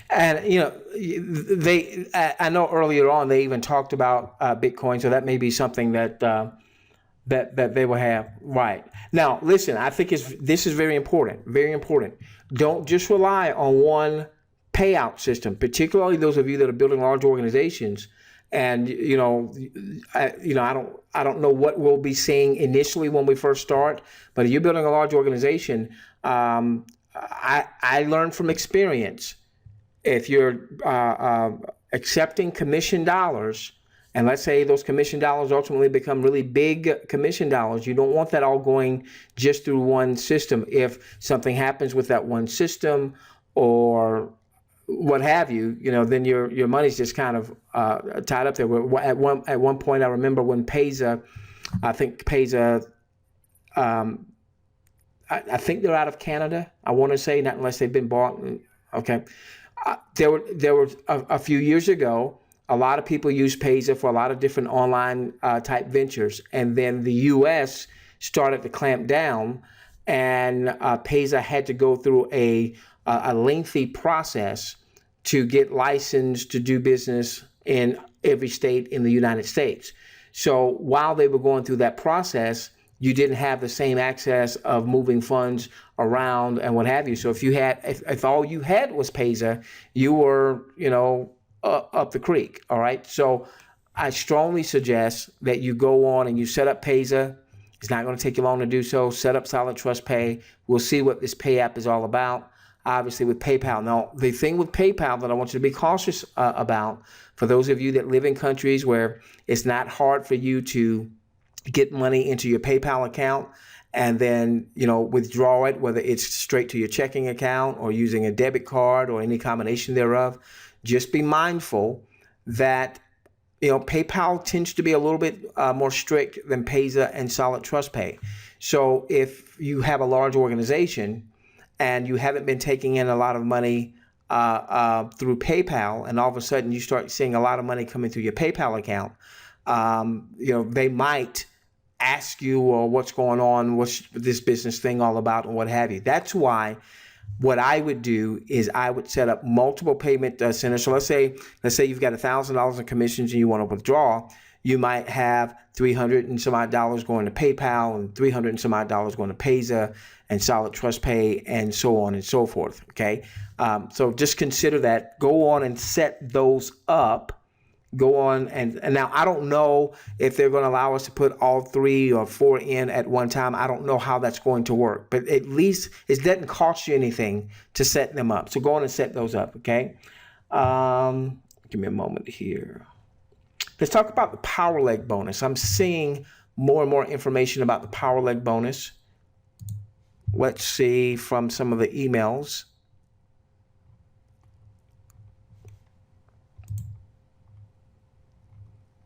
And I know earlier on they even talked about Bitcoin, so that may be something that that they will have. Right now, listen, I think this is very important. Very important. Don't just rely on one payout system, particularly those of you that are building large organizations. And I don't know what we'll be seeing initially when we first start, but if you're building a large organization, I learned from experience. If you're accepting commission dollars, and let's say those commission dollars ultimately become really big commission dollars, you don't want that all going just through one system. If something happens with that one system or what have you, then your money's just kind of tied up there. At one point, I remember when Payza, I think I think they're out of Canada. I want to say, not unless they've been bought. Okay. There were a few years ago, a lot of people used Payza for a lot of different online type ventures. And then the U.S. started to clamp down, and Payza had to go through a lengthy process to get licensed to do business in every state in the United States. So while they were going through that process, you didn't have the same access of moving funds around and what have you. So if all you had was Payza, you were, up the creek. All right. So I strongly suggest that you go on and you set up Payza. It's not going to take you long to do so. Set up Solid Trust Pay. We'll see what this pay app is all about. Obviously with PayPal. Now, the thing with PayPal that I want you to be cautious about, for those of you that live in countries where it's not hard for you to get money into your PayPal account and then, withdraw it, whether it's straight to your checking account or using a debit card or any combination thereof, just be mindful that, PayPal tends to be a little bit more strict than Payza and Solid Trust Pay. So if you have a large organization and you haven't been taking in a lot of money through PayPal, and all of a sudden you start seeing a lot of money coming through your PayPal account, they might ask you, well, what's going on? What's this business thing all about, and what have you. That's why what I would do is I would set up multiple payment centers. So let's say you've got $1,000 in commissions and you want to withdraw. You might have $300 and some odd dollars going to PayPal and $300 and some odd dollars going to Payza and Solid Trust Pay and so on and so forth. Okay, so just consider that. Go on and set those up. Go on and now I don't know if they're going to allow us to put all 3 or 4 in at one time. I don't know how that's going to work, but at least it doesn't cost you anything to set them up. So go on and set those up. Okay, give me a moment here. Let's talk about the Power Leg bonus. I'm seeing more and more information about the Power Leg bonus. Let's see from some of the emails.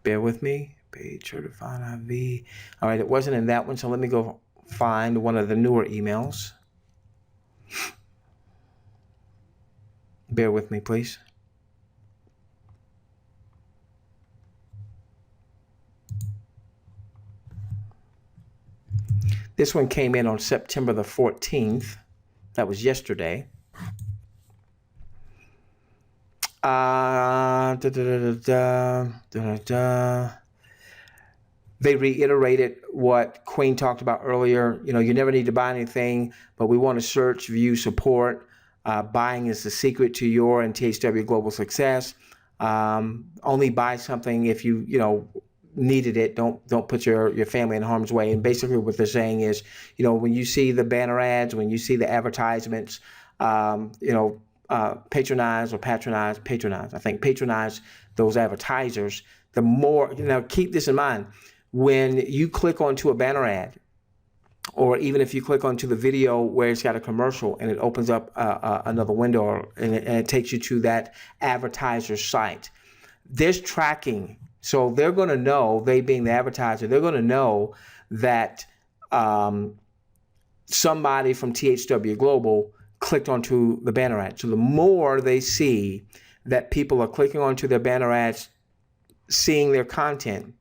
Bear with me. Page certified IV. All right, it wasn't in that one, so let me go find one of the newer emails. Bear with me, please. This one came in on September the 14th. That was yesterday. They reiterated what Queen talked about earlier. You never need to buy anything, but we want to search, view, support. Buying is the secret to your and THW Global success. Only buy something if you needed it. Don't put your family in harm's way. And basically what they're saying is, when you see the banner ads, when you see the advertisements, patronize those advertisers. The more, keep this in mind. When you click onto a banner ad, or even if you click onto the video where it's got a commercial and it opens up another window and it takes you to that advertiser's site, there's tracking. So they're going to know, they being the advertiser, they're going to know that somebody from THW Global clicked onto the banner ad. So the more they see that people are clicking onto their banner ads, seeing their content,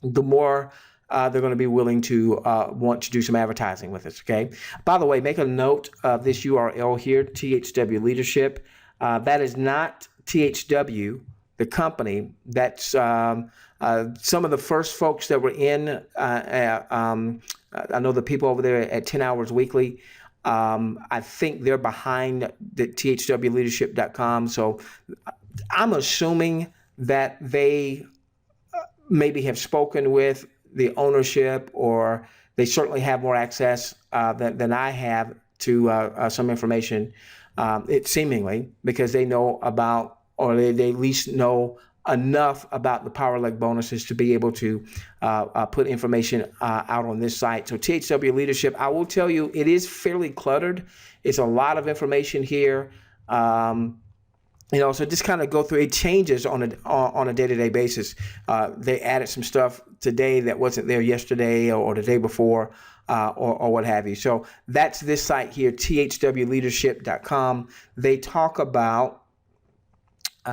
the more they're going to be willing to want to do some advertising with us. Okay. By the way, make a note of this URL here, THW Leadership. That is not THW, the company. That's some of the first folks that were in. I know the people over there at 10 Hours Weekly. I think they're behind the THWleadership.com. So I'm assuming that they maybe have spoken with the ownership, or they certainly have more access than I have to some information. It seemingly because they know about, or they at least know enough about the Power Leg bonuses to be able to put information out on this site. So THW Leadership, I will tell you, it is fairly cluttered. It's a lot of information here. So just kind of go through. It changes on a day-to-day basis. They added some stuff today that wasn't there yesterday or the day before, or what have you. So that's this site here, thwleadership.com. They talk about the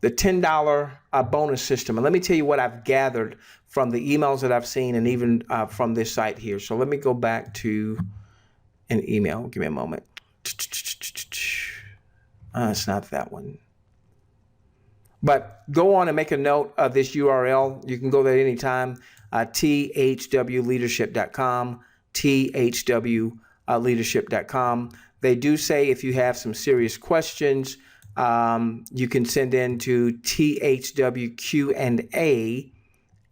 $10 bonus system. And let me tell you what I've gathered from the emails that I've seen, and even from this site here. So let me go back to an email. Give me a moment. It's not that one. But go on and make a note of this URL. You can go there anytime. THWleadership.com. THWleadership.com. They do say if you have some serious questions, you can send in to THWQ&A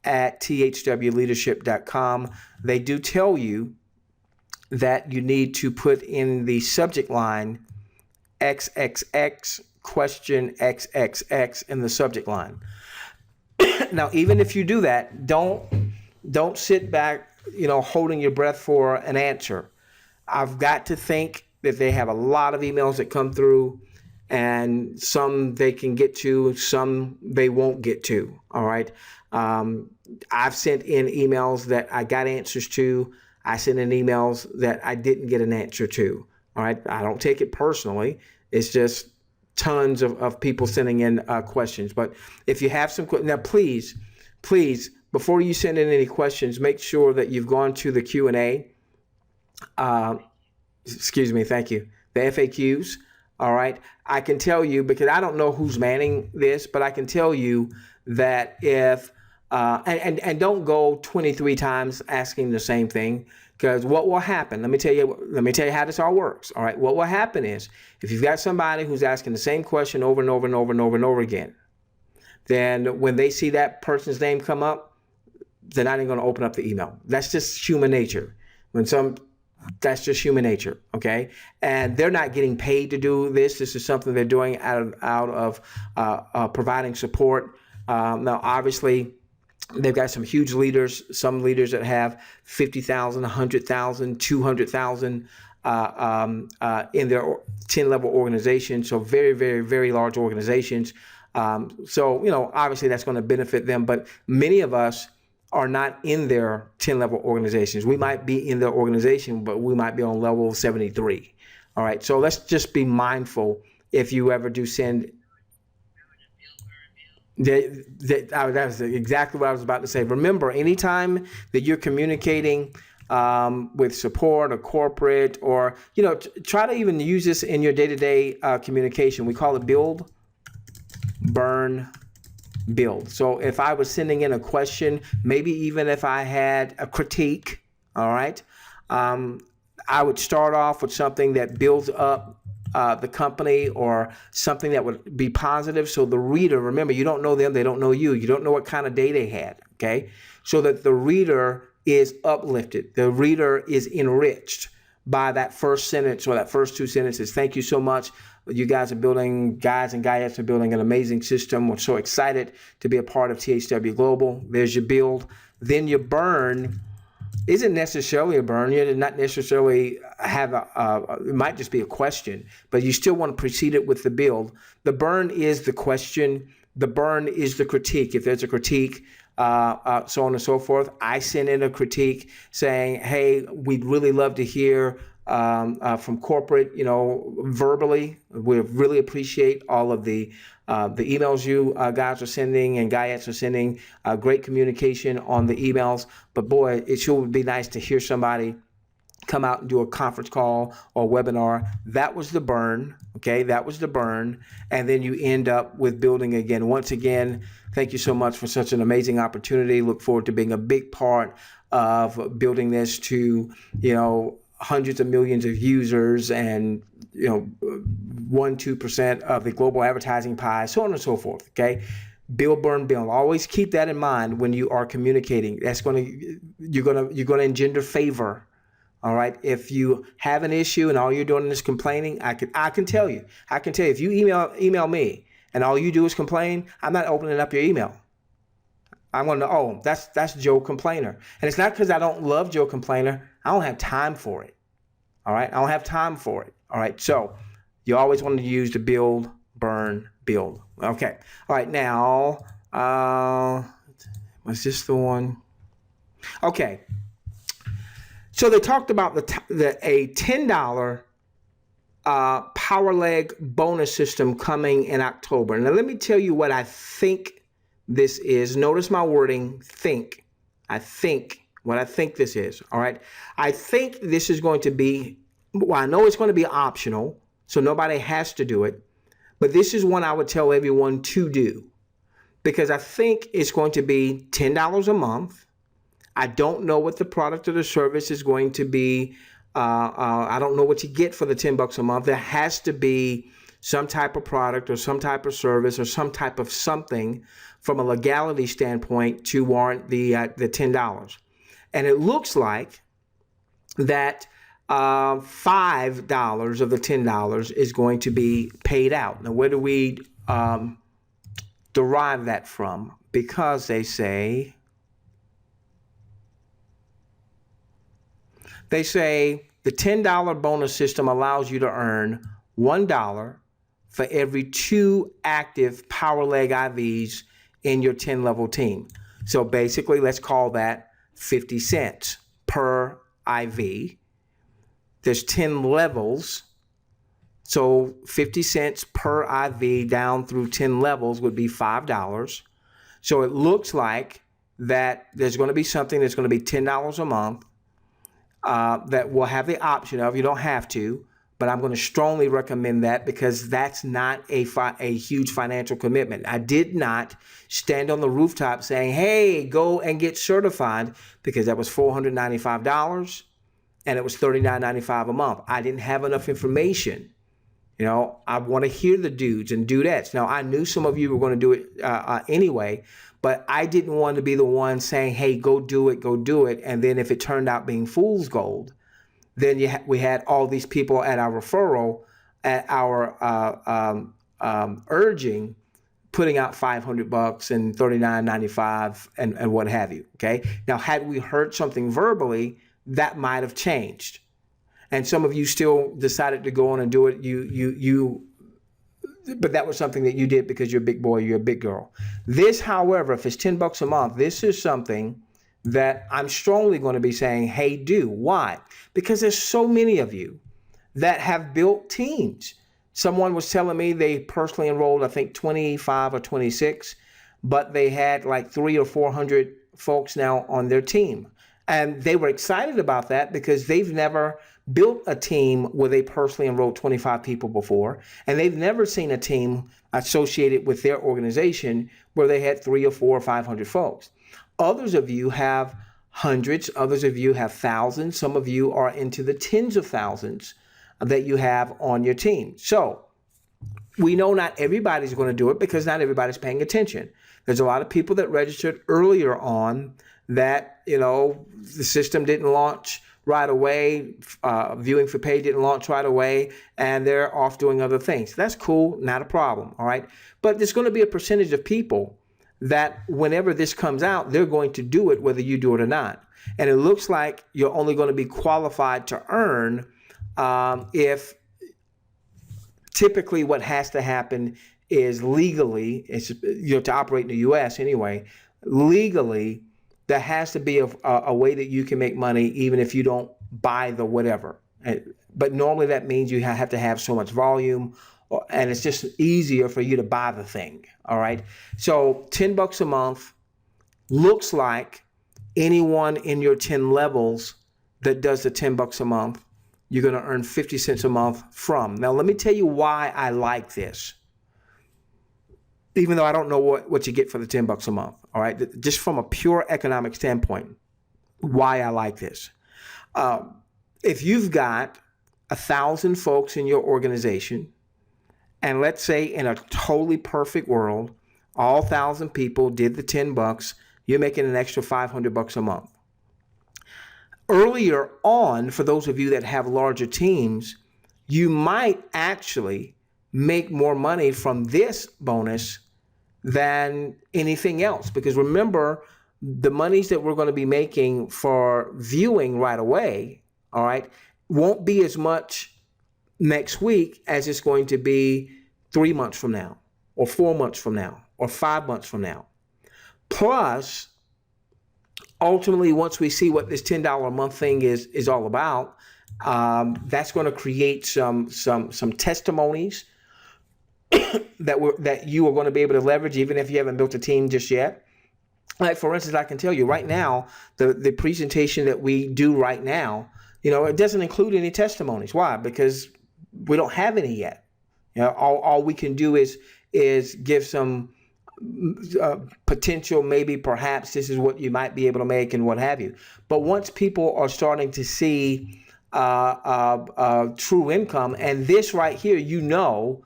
at THWleadership.com. They do tell you that you need to put in the subject line XXX question XXX in the subject line. Now, even if you do that, don't sit back, holding your breath for an answer. I've got to think that they have a lot of emails that come through, and some they can get to, some they won't get to. All right. I've sent in emails that I got answers to. I sent in emails that I didn't get an answer to. All right. I don't take it personally. It's just tons of people sending in questions. But if you have some, now please, before you send in any questions, make sure that you've gone to the Q&A. Excuse me. Thank you. The FAQs. All right. I can tell you, because I don't know who's manning this, but I can tell you that if, and don't go 23 times asking the same thing, because what will happen, let me tell you how this all works. All right. What will happen is, if you've got somebody who's asking the same question over and over and over and over and over again, then when they see that person's name come up, they're not even going to open up the email. That's just human nature. That's just human nature, okay? And they're not getting paid to do this. This is something they're doing out of providing support. Now, obviously, they've got some huge leaders, some leaders that have 50,000, 100,000, 200,000 in their 10-level organization. So very, very, very large organizations. So, obviously that's going to benefit them. But many of us are not in their 10-level organizations. We might be in their organization, but we might be on level 73. All right. So let's just be mindful if you ever do send. That's exactly what I was about to say. Remember, anytime that you're communicating with support or corporate, or, try to even use this in your day-to-day communication. We call it build, burn, build. So if I was sending in a question, maybe even if I had a critique, all right, I would start off with something that builds up the company, or something that would be positive. So the reader, remember, you don't know them, they don't know you. You don't know what kind of day they had, okay? So that the reader is uplifted. The reader is enriched by that first sentence or that first two sentences. Thank you so much. You guys and guyettes are building an amazing system. We're so excited to be a part of THW Global. There's your build. Then your burn isn't necessarily a burn. You did not necessarily have it might just be a question, but you still want to precede it with the build. The burn is the question. The burn is the critique. If there's a critique, so on and so forth, I send in a critique saying, hey, we'd really love to hear from corporate, verbally. We really appreciate all of the emails you guys are sending and guyettes are sending. Great communication on the emails. But boy, it sure would be nice to hear somebody come out and do a conference call or webinar. That was the burn. Okay, that was the burn. And then you end up with building again. Once again, thank you so much for such an amazing opportunity. Look forward to being a big part of building this to, hundreds of millions of users and 1-2% of the global advertising pie, so on and so forth. Okay, build, burn, build. Always keep that in mind when you are communicating. You're gonna engender favor. All right. If you have an issue and all you're doing is complaining, I can tell you. If you email me and all you do is complain, I'm not opening up your email. I'm going to, that's Joe Complainer. And it's not because I don't love Joe Complainer. I don't have time for it. All right. I don't have time for it. All right. So you always want to use the build, burn, build. Okay. All right. Now, was this the one? Okay. So they talked about a $10 power leg bonus system coming in October. Now, let me tell you what I think this is. Notice my wording, think. I think what I think this is. All right. I think this is going to be, I know it's going to be optional, so nobody has to do it. But this is one I would tell everyone to do, because I think it's going to be $10 a month. I don't know what the product or the service is going to be. I don't know what you get for the $10 a month. There has to be some type of product or some type of service or some type of something from a legality standpoint to warrant the $10. And it looks like that $5 of the $10 is going to be paid out. Now, where do we derive that from? Because they say the $10 bonus system allows you to earn $1 for every 2 active power leg IVs in your 10-level team. So basically, let's call that 50 cents per IV. There's 10 levels. So 50 cents per IV down through 10 levels would be $5. So it looks like that there's going to be something that's going to be $10 a month that will have the option of, you don't have to, but I'm going to strongly recommend that because that's not a huge financial commitment. I did not stand on the rooftop saying, hey, go and get certified, because that was $495 and it was $39.95 a month. I didn't have enough information. You know, I want to hear the dudes and dudettes. Now, I knew some of you were going to do it anyway, but I didn't want to be the one saying, hey, go do it, go do it. And then if it turned out being fool's gold, then we had all these people at our referral, at our urging, putting out $500 and $39.95 and what have you. Okay. Now, had we heard something verbally, that might have changed. And some of you still decided to go on and do it. But that was something that you did because you're a big boy, you're a big girl. This, however, if it's $10 a month, this is something that I'm strongly going to be saying, hey, do. Why? Because there's so many of you that have built teams. Someone was telling me they personally enrolled, I think 25 or 26, but they had like 300 or 400 folks now on their team. And they were excited about that because they've never built a team where they personally enrolled 25 people before, and they've never seen a team associated with their organization where they had 300 or 400 or 500 folks. Others of you have hundreds, others of you have thousands, some of you are into the tens of thousands that you have on your team. So we know not everybody's going to do it because not everybody's paying attention. There's a lot of people that registered earlier on that, you know, the system didn't launch right away, Viewing for Pay didn't launch right away, and they're off doing other things. That's cool, not a problem, all right? But there's going to be a percentage of people that whenever this comes out, they're going to do it whether you do it or not. And it looks like you're only going to be qualified to earn if typically what has to happen is legally, to operate in the U.S. anyway, legally, there has to be a way that you can make money even if you don't buy the whatever. But normally that means you have to have so much volume, and it's just easier for you to buy the thing, all right? So $10 a month looks like anyone in your 10 levels that does the $10 a month, you're going to earn 50 cents a month from. Now, let me tell you why I like this. Even though I don't know what you get for the $10 a month, all right? Just from a pure economic standpoint, why I like this. If you've got 1,000 folks in your organization, and let's say in a totally perfect world, all 1,000 people did the $10, you're making an extra $500 a month. Earlier on, for those of you that have larger teams, you might actually make more money from this bonus than anything else. Because remember, the monies that we're going to be making for viewing right away, all right, won't be as much next week as it's going to be 3 months from now, or 4 months from now, or 5 months from now. Plus, ultimately, once we see what this $10 a month thing is all about, that's going to create some testimonies that you are going to be able to leverage even if you haven't built a team just yet. Like, for instance, I can tell you right now, the presentation that we do right now, it doesn't include any testimonies. Why? Because we don't have any yet. All we can do is give some potential, maybe perhaps this is what you might be able to make and what have you. But once people are starting to see true income, and this right here, you know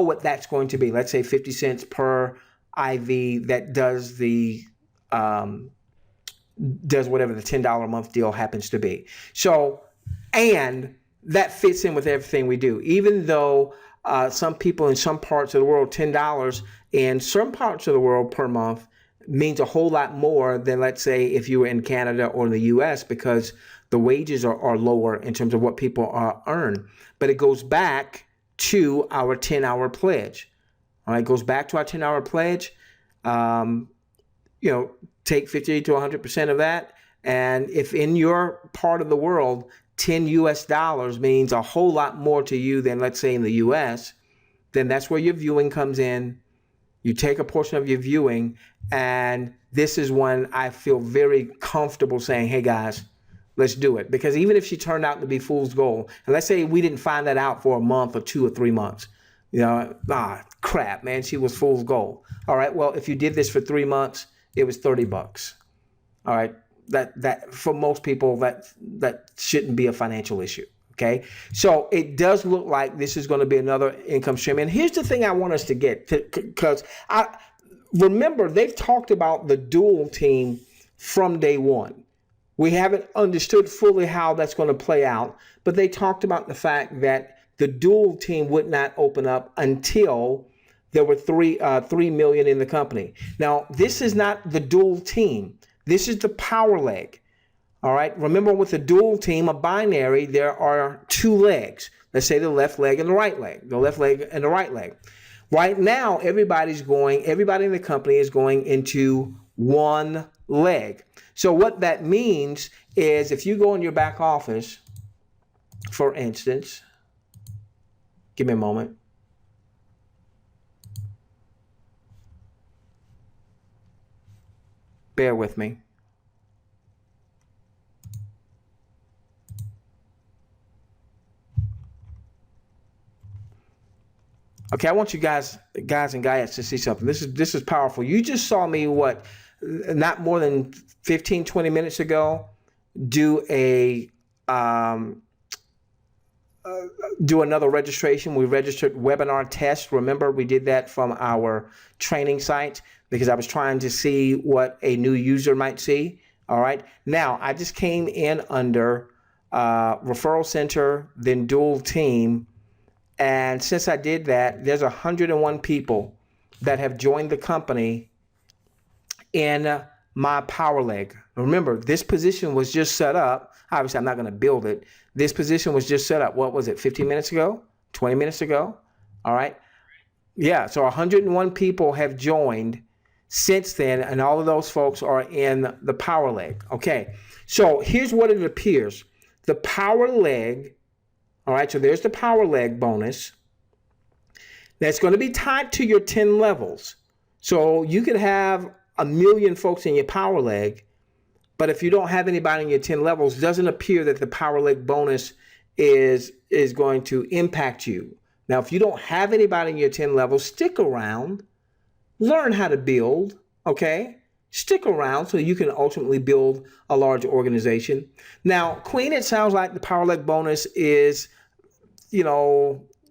what that's going to be. Let's say 50 cents per IV that does whatever the $10 a month deal happens to be. So, and that fits in with everything we do. Even though some people in some parts of the world, $10 in some parts of the world per month means a whole lot more than, let's say, if you were in Canada or in the US, because the wages are lower in terms of what people earn. But it goes back to our 10-hour pledge. All right, it goes back to our 10-hour pledge. Take 50 to 100% of that. And if in your part of the world, $10 US means a whole lot more to you than, let's say, in the US, then that's where your viewing comes in. You take a portion of your viewing, and this is when I feel very comfortable saying, hey guys, let's do it. Because even if she turned out to be fool's gold, and let's say we didn't find that out for a month or 2 or 3 months, crap, man, she was fool's gold. All right, well, if you did this for 3 months, it was $30. All right, that for most people, that shouldn't be a financial issue. Okay, so it does look like this is going to be another income stream. And here's the thing I want us to get, because I remember they've talked about the dual team from day one. We haven't understood fully how that's going to play out, but they talked about the fact that the dual team would not open up until there were 3 million in the company. Now, this is not the dual team. This is the power leg. All right. Remember, with a dual team, a binary, there are 2 legs. Let's say the left leg and the right leg, the left leg and the right leg. Right now, everybody in the company is going into one leg. So what that means is, if you go in your back office, for instance, give me a moment. Bear with me. Okay, I want you guys and guyas to see something. This is powerful. You just saw me, not more than 15, 20 minutes ago, do another registration. We registered webinar test. Remember, we did that from our training site because I was trying to see what a new user might see. All right. Now, I just came in under referral center, then dual team. And since I did that, there's 101 people that have joined the company in my power leg. Remember, this position was just set up. Obviously, I'm not going to build it. This position was just set up. What was it, 15 minutes ago? 20 minutes ago? All right. Yeah, so 101 people have joined since then, and all of those folks are in the power leg. Okay, so here's what it appears. The power leg, all right, so there's the power leg bonus. That's going to be tied to your 10 levels. So you could have 1 million folks in your power leg, but if you don't have anybody in your 10 levels, it doesn't appear that the power leg bonus is going to impact you. Now, if you don't have anybody in your 10 levels, stick around, learn how to build, okay? Stick around so you can ultimately build a large organization. Now, Queen, it sounds like the power leg bonus is,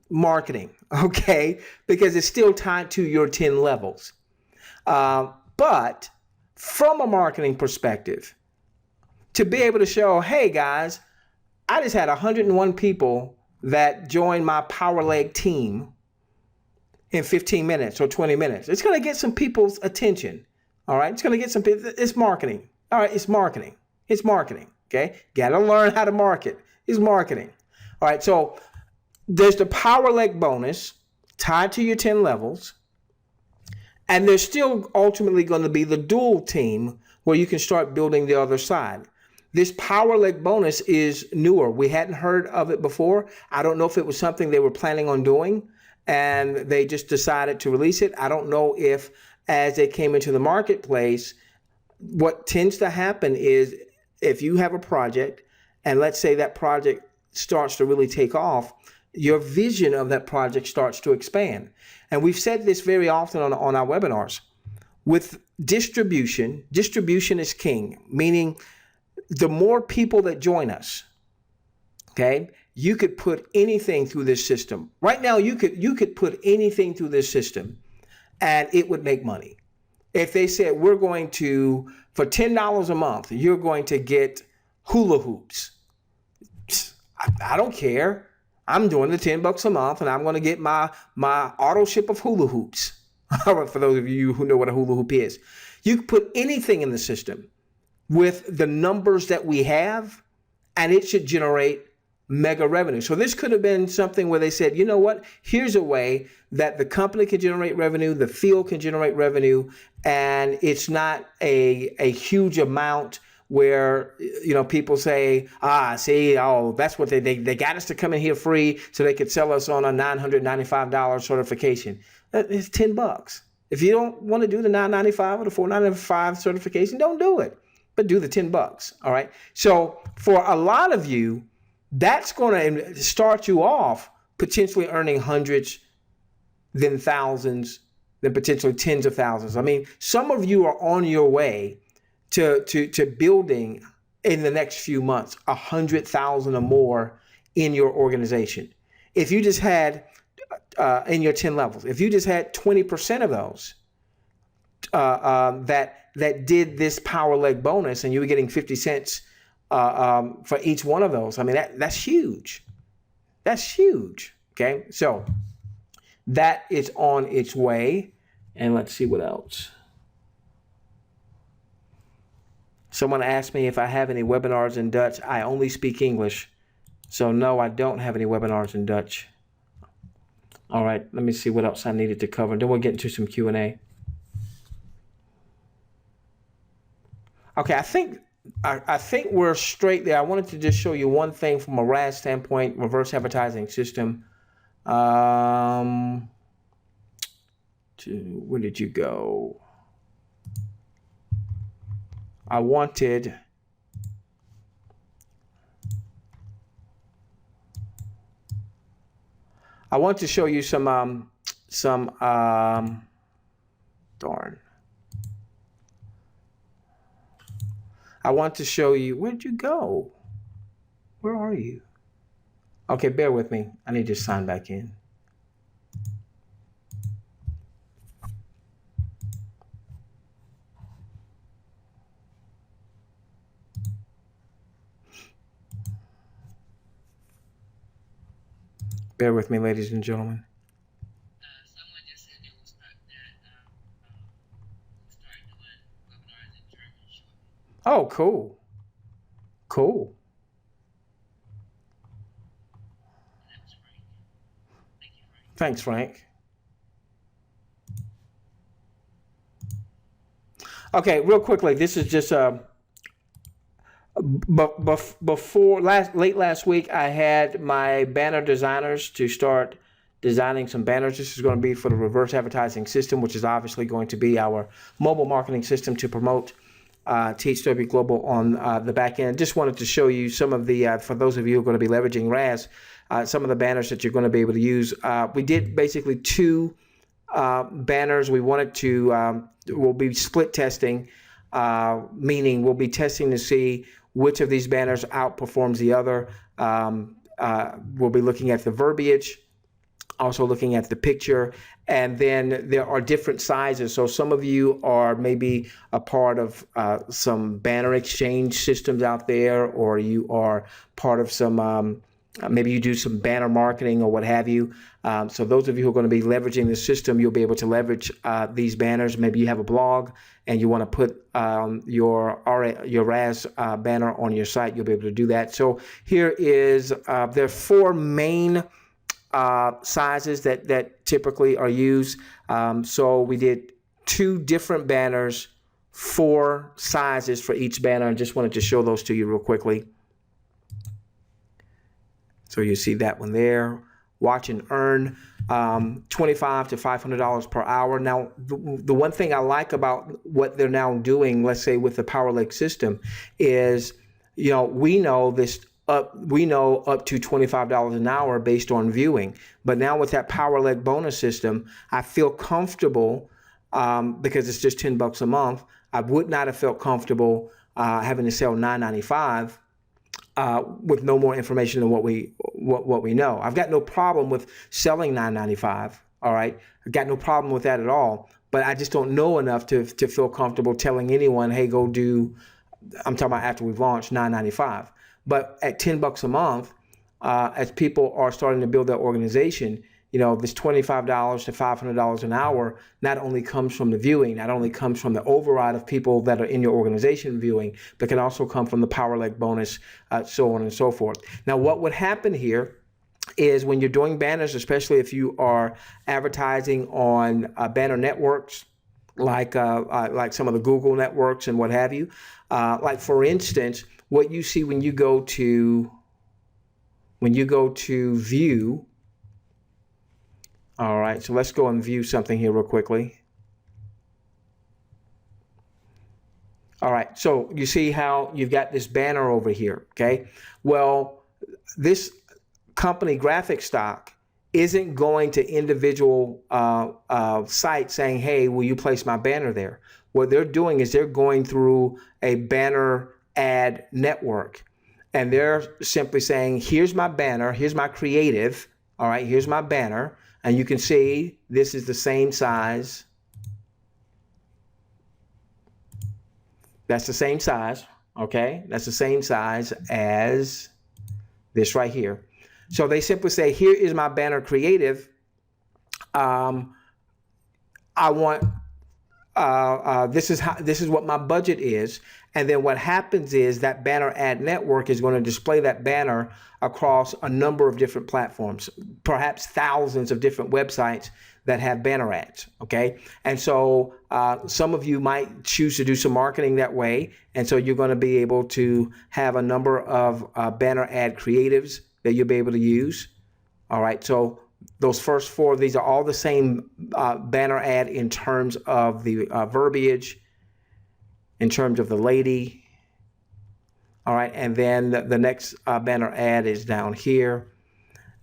marketing, okay? Because it's still tied to your 10 levels. But from a marketing perspective, to be able to show, hey guys, I just had 101 people that joined my power leg team in 15 minutes or 20 minutes. It's going to get some people's attention. All right. It's going to get some people. It's marketing. All right. It's marketing. It's marketing. Okay. Got to learn how to market. It's marketing. All right. So there's the power leg bonus tied to your 10 levels. And there's still ultimately going to be the dual team where you can start building the other side. This power leg bonus is newer. We hadn't heard of it before. I don't know if it was something they were planning on doing and they just decided to release it. I don't know if, as they came into the marketplace, what tends to happen is if you have a project and let's say that project starts to really take off, your vision of that project starts to expand. And we've said this very often on our webinars. With distribution is king, meaning the more people that join us, okay, you could put anything through this system. Right now, you could put anything through this system and it would make money. If they said, we're going to, for $10 a month, you're going to get hula hoops. I don't care. I'm doing the $10 a month and I'm going to get my auto ship of hula hoops. For those of you who know what a hula hoop is. You can put anything in the system with the numbers that we have and it should generate mega revenue. So this could have been something where they said, you know what, here's a way that the company can generate revenue, the field can generate revenue, and it's not a huge amount where, people say, see, oh, that's what they got us to come in here free so they could sell us on a $995 certification. It's $10. If you don't want to do the $995 or the $495 certification, don't do it, but do the $10. All right. So for a lot of you, that's going to start you off potentially earning hundreds, then thousands, then potentially tens of thousands. I mean, some of you are on your way to building in the next few months 100,000 or more in your organization. If you just had in your 10 levels, if you just had 20% of those that did this power leg bonus, and you were getting 50 cents for each one of those, I mean, that's huge. That's huge. Okay, so that is on its way. And let's see what else. Someone asked me if I have any webinars in Dutch. I only speak English. So no, I don't have any webinars in Dutch. All right, let me see what else I needed to cover. Then we'll get into some Q&A. Okay, I think we're straight there. I wanted to just show you one thing from a RAS standpoint, reverse advertising system. Where did you go? I want to show you some darn. I want to show you, where'd you go? Where are you? Okay, bear with me. I need to sign back in. Bear with me, ladies and gentlemen. Someone just said they will start doing webinars in German shortly. Oh, cool. Cool. That was Frank. Thank you, Frank. Thanks, Frank. Okay, real quickly, this is just late last week, I had my banner designers to start designing some banners. This is going to be for the reverse advertising system, which is obviously going to be our mobile marketing system to promote THW Global on the back end. Just wanted to show you some of the, for those of you who are going to be leveraging RAS, some of the banners that you're going to be able to use. We did basically two banners. We wanted to, we'll be split testing, meaning we'll be testing to see which of these banners outperforms the other. We'll be looking at the verbiage, also looking at the picture, and then there are different sizes. So some of you are maybe a part of some banner exchange systems out there, or you are part of some, maybe you do some banner marketing or what have you. So those of you who are going to be leveraging the system, you'll be able to leverage these banners. Maybe you have a blog and you want to put your RAS banner on your site. You'll be able to do that. So here is, there are four main sizes that typically are used. So we did two different banners, four sizes for each banner. I just wanted to show those to you real quickly. So you see that one there. Watch and earn $25 to $500 per hour. Now, the one thing I like about what they're now doing, let's say with the Power Leg system, is, we know up to $25 an hour based on viewing. But now with that Power Leg bonus system, I feel comfortable because it's just $10 a month. I would not have felt comfortable having to sell $9.95 with no more information than what we know. I've got no problem with selling $9.95. All right, I've got no problem with that at all. But I just don't know enough to feel comfortable telling anyone, hey, go do. I'm talking about after we've launched $9.95. But at $10 a month, as people are starting to build their organization, this $25 to $500 an hour not only comes from the viewing, not only comes from the override of people that are in your organization viewing, but can also come from the Power Leg bonus, so on and so forth. Now, what would happen here is when you're doing banners, especially if you are advertising on banner networks like some of the Google networks and what have you. Like for instance, what you see when you go to view. All right, so let's go and view something here real quickly. All right, so you see how you've got this banner over here, okay? Well, this company graphic stock isn't going to individual sites saying, hey, will you place my banner there? What they're doing is they're going through a banner ad network, and they're simply saying, here's my banner, here's my creative, all right, here's my banner, and you can see this is the same size. That's the same size, okay? That's the same size as this right here. So they simply say, here is my banner creative. I want, this is what my budget is. And then what happens is that banner ad network is going to display that banner across a number of different platforms, perhaps thousands of different websites that have banner ads, okay? And so some of you might choose to do some marketing that way, and so you're going to be able to have a number of banner ad creatives that you'll be able to use, all right? So those first four, these are all the same banner ad in terms of the verbiage, in terms of the lady, all right? And then the next banner ad is down here.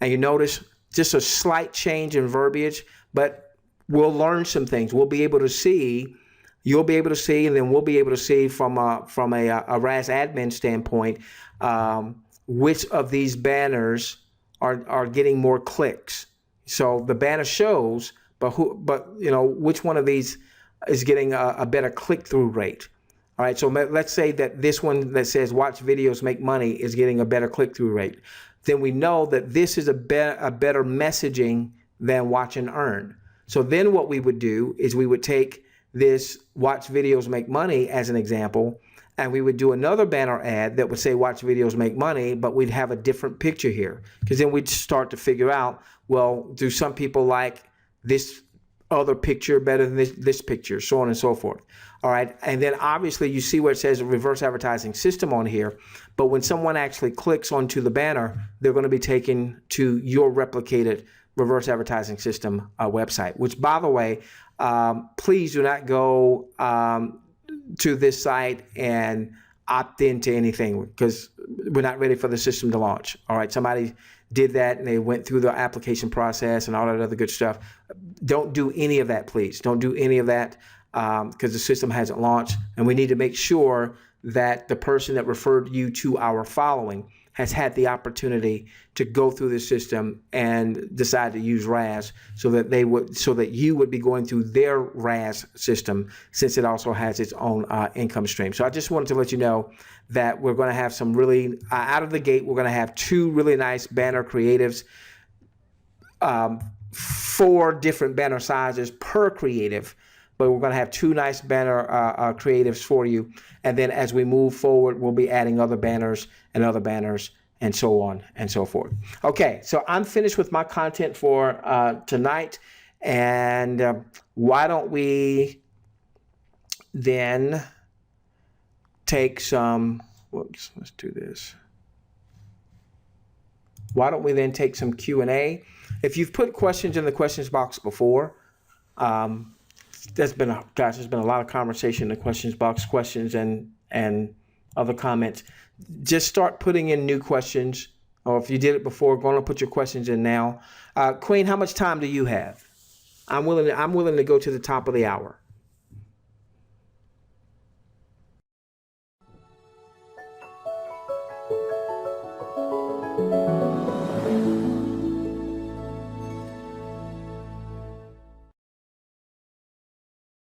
And you notice just a slight change in verbiage, but we'll learn some things. We'll be able to see, you'll be able to see, and then we'll be able to see from a RAS admin standpoint, which of these banners are getting more clicks. So the banner shows, but you know, which one of these is getting a better click-through rate. All right, so let's say that this one that says watch videos make money is getting a better click-through rate. Then we know that this is a better messaging than watch and earn. So then what we would do is we would take this watch videos make money as an example, and we would do another banner ad that would say watch videos make money, but we'd have a different picture here, because then we'd start to figure out, well, do some people like this other picture better than this picture, so on and so forth. All right, and then obviously you see where it says reverse advertising system on here, but when someone actually clicks onto the banner, they're going to be taken to your replicated reverse advertising system website, which, by the way, please do not go to this site and opt into anything, because we're not ready for the system to launch. All right, somebody did that and they went through the application process and all that other good stuff. Don't do any of that, please. Don't do any of that because the system hasn't launched, and we need to make sure that the person that referred you to our following has had the opportunity to go through the system and decide to use RAS, so that you would be going through their RAS system, since it also has its own income stream. So I just wanted to let you know that we're going to have some really out of the gate. We're going to have two really nice banner creatives, 4 different banner sizes per creative. But we're going to have 2 nice banner creatives for you. And then as we move forward, we'll be adding other banners and so on and so forth. Okay, so I'm finished with my content for tonight. And why don't we then take some, let's do this. Why don't we then take some Q&A? If you've put questions in the questions box before, there's been a lot of conversation in the questions box, questions and other comments. Just start putting in new questions, or if you did it before, go on and put your questions in now. Queen, how much time do you have? I'm willing to go to the top of the hour.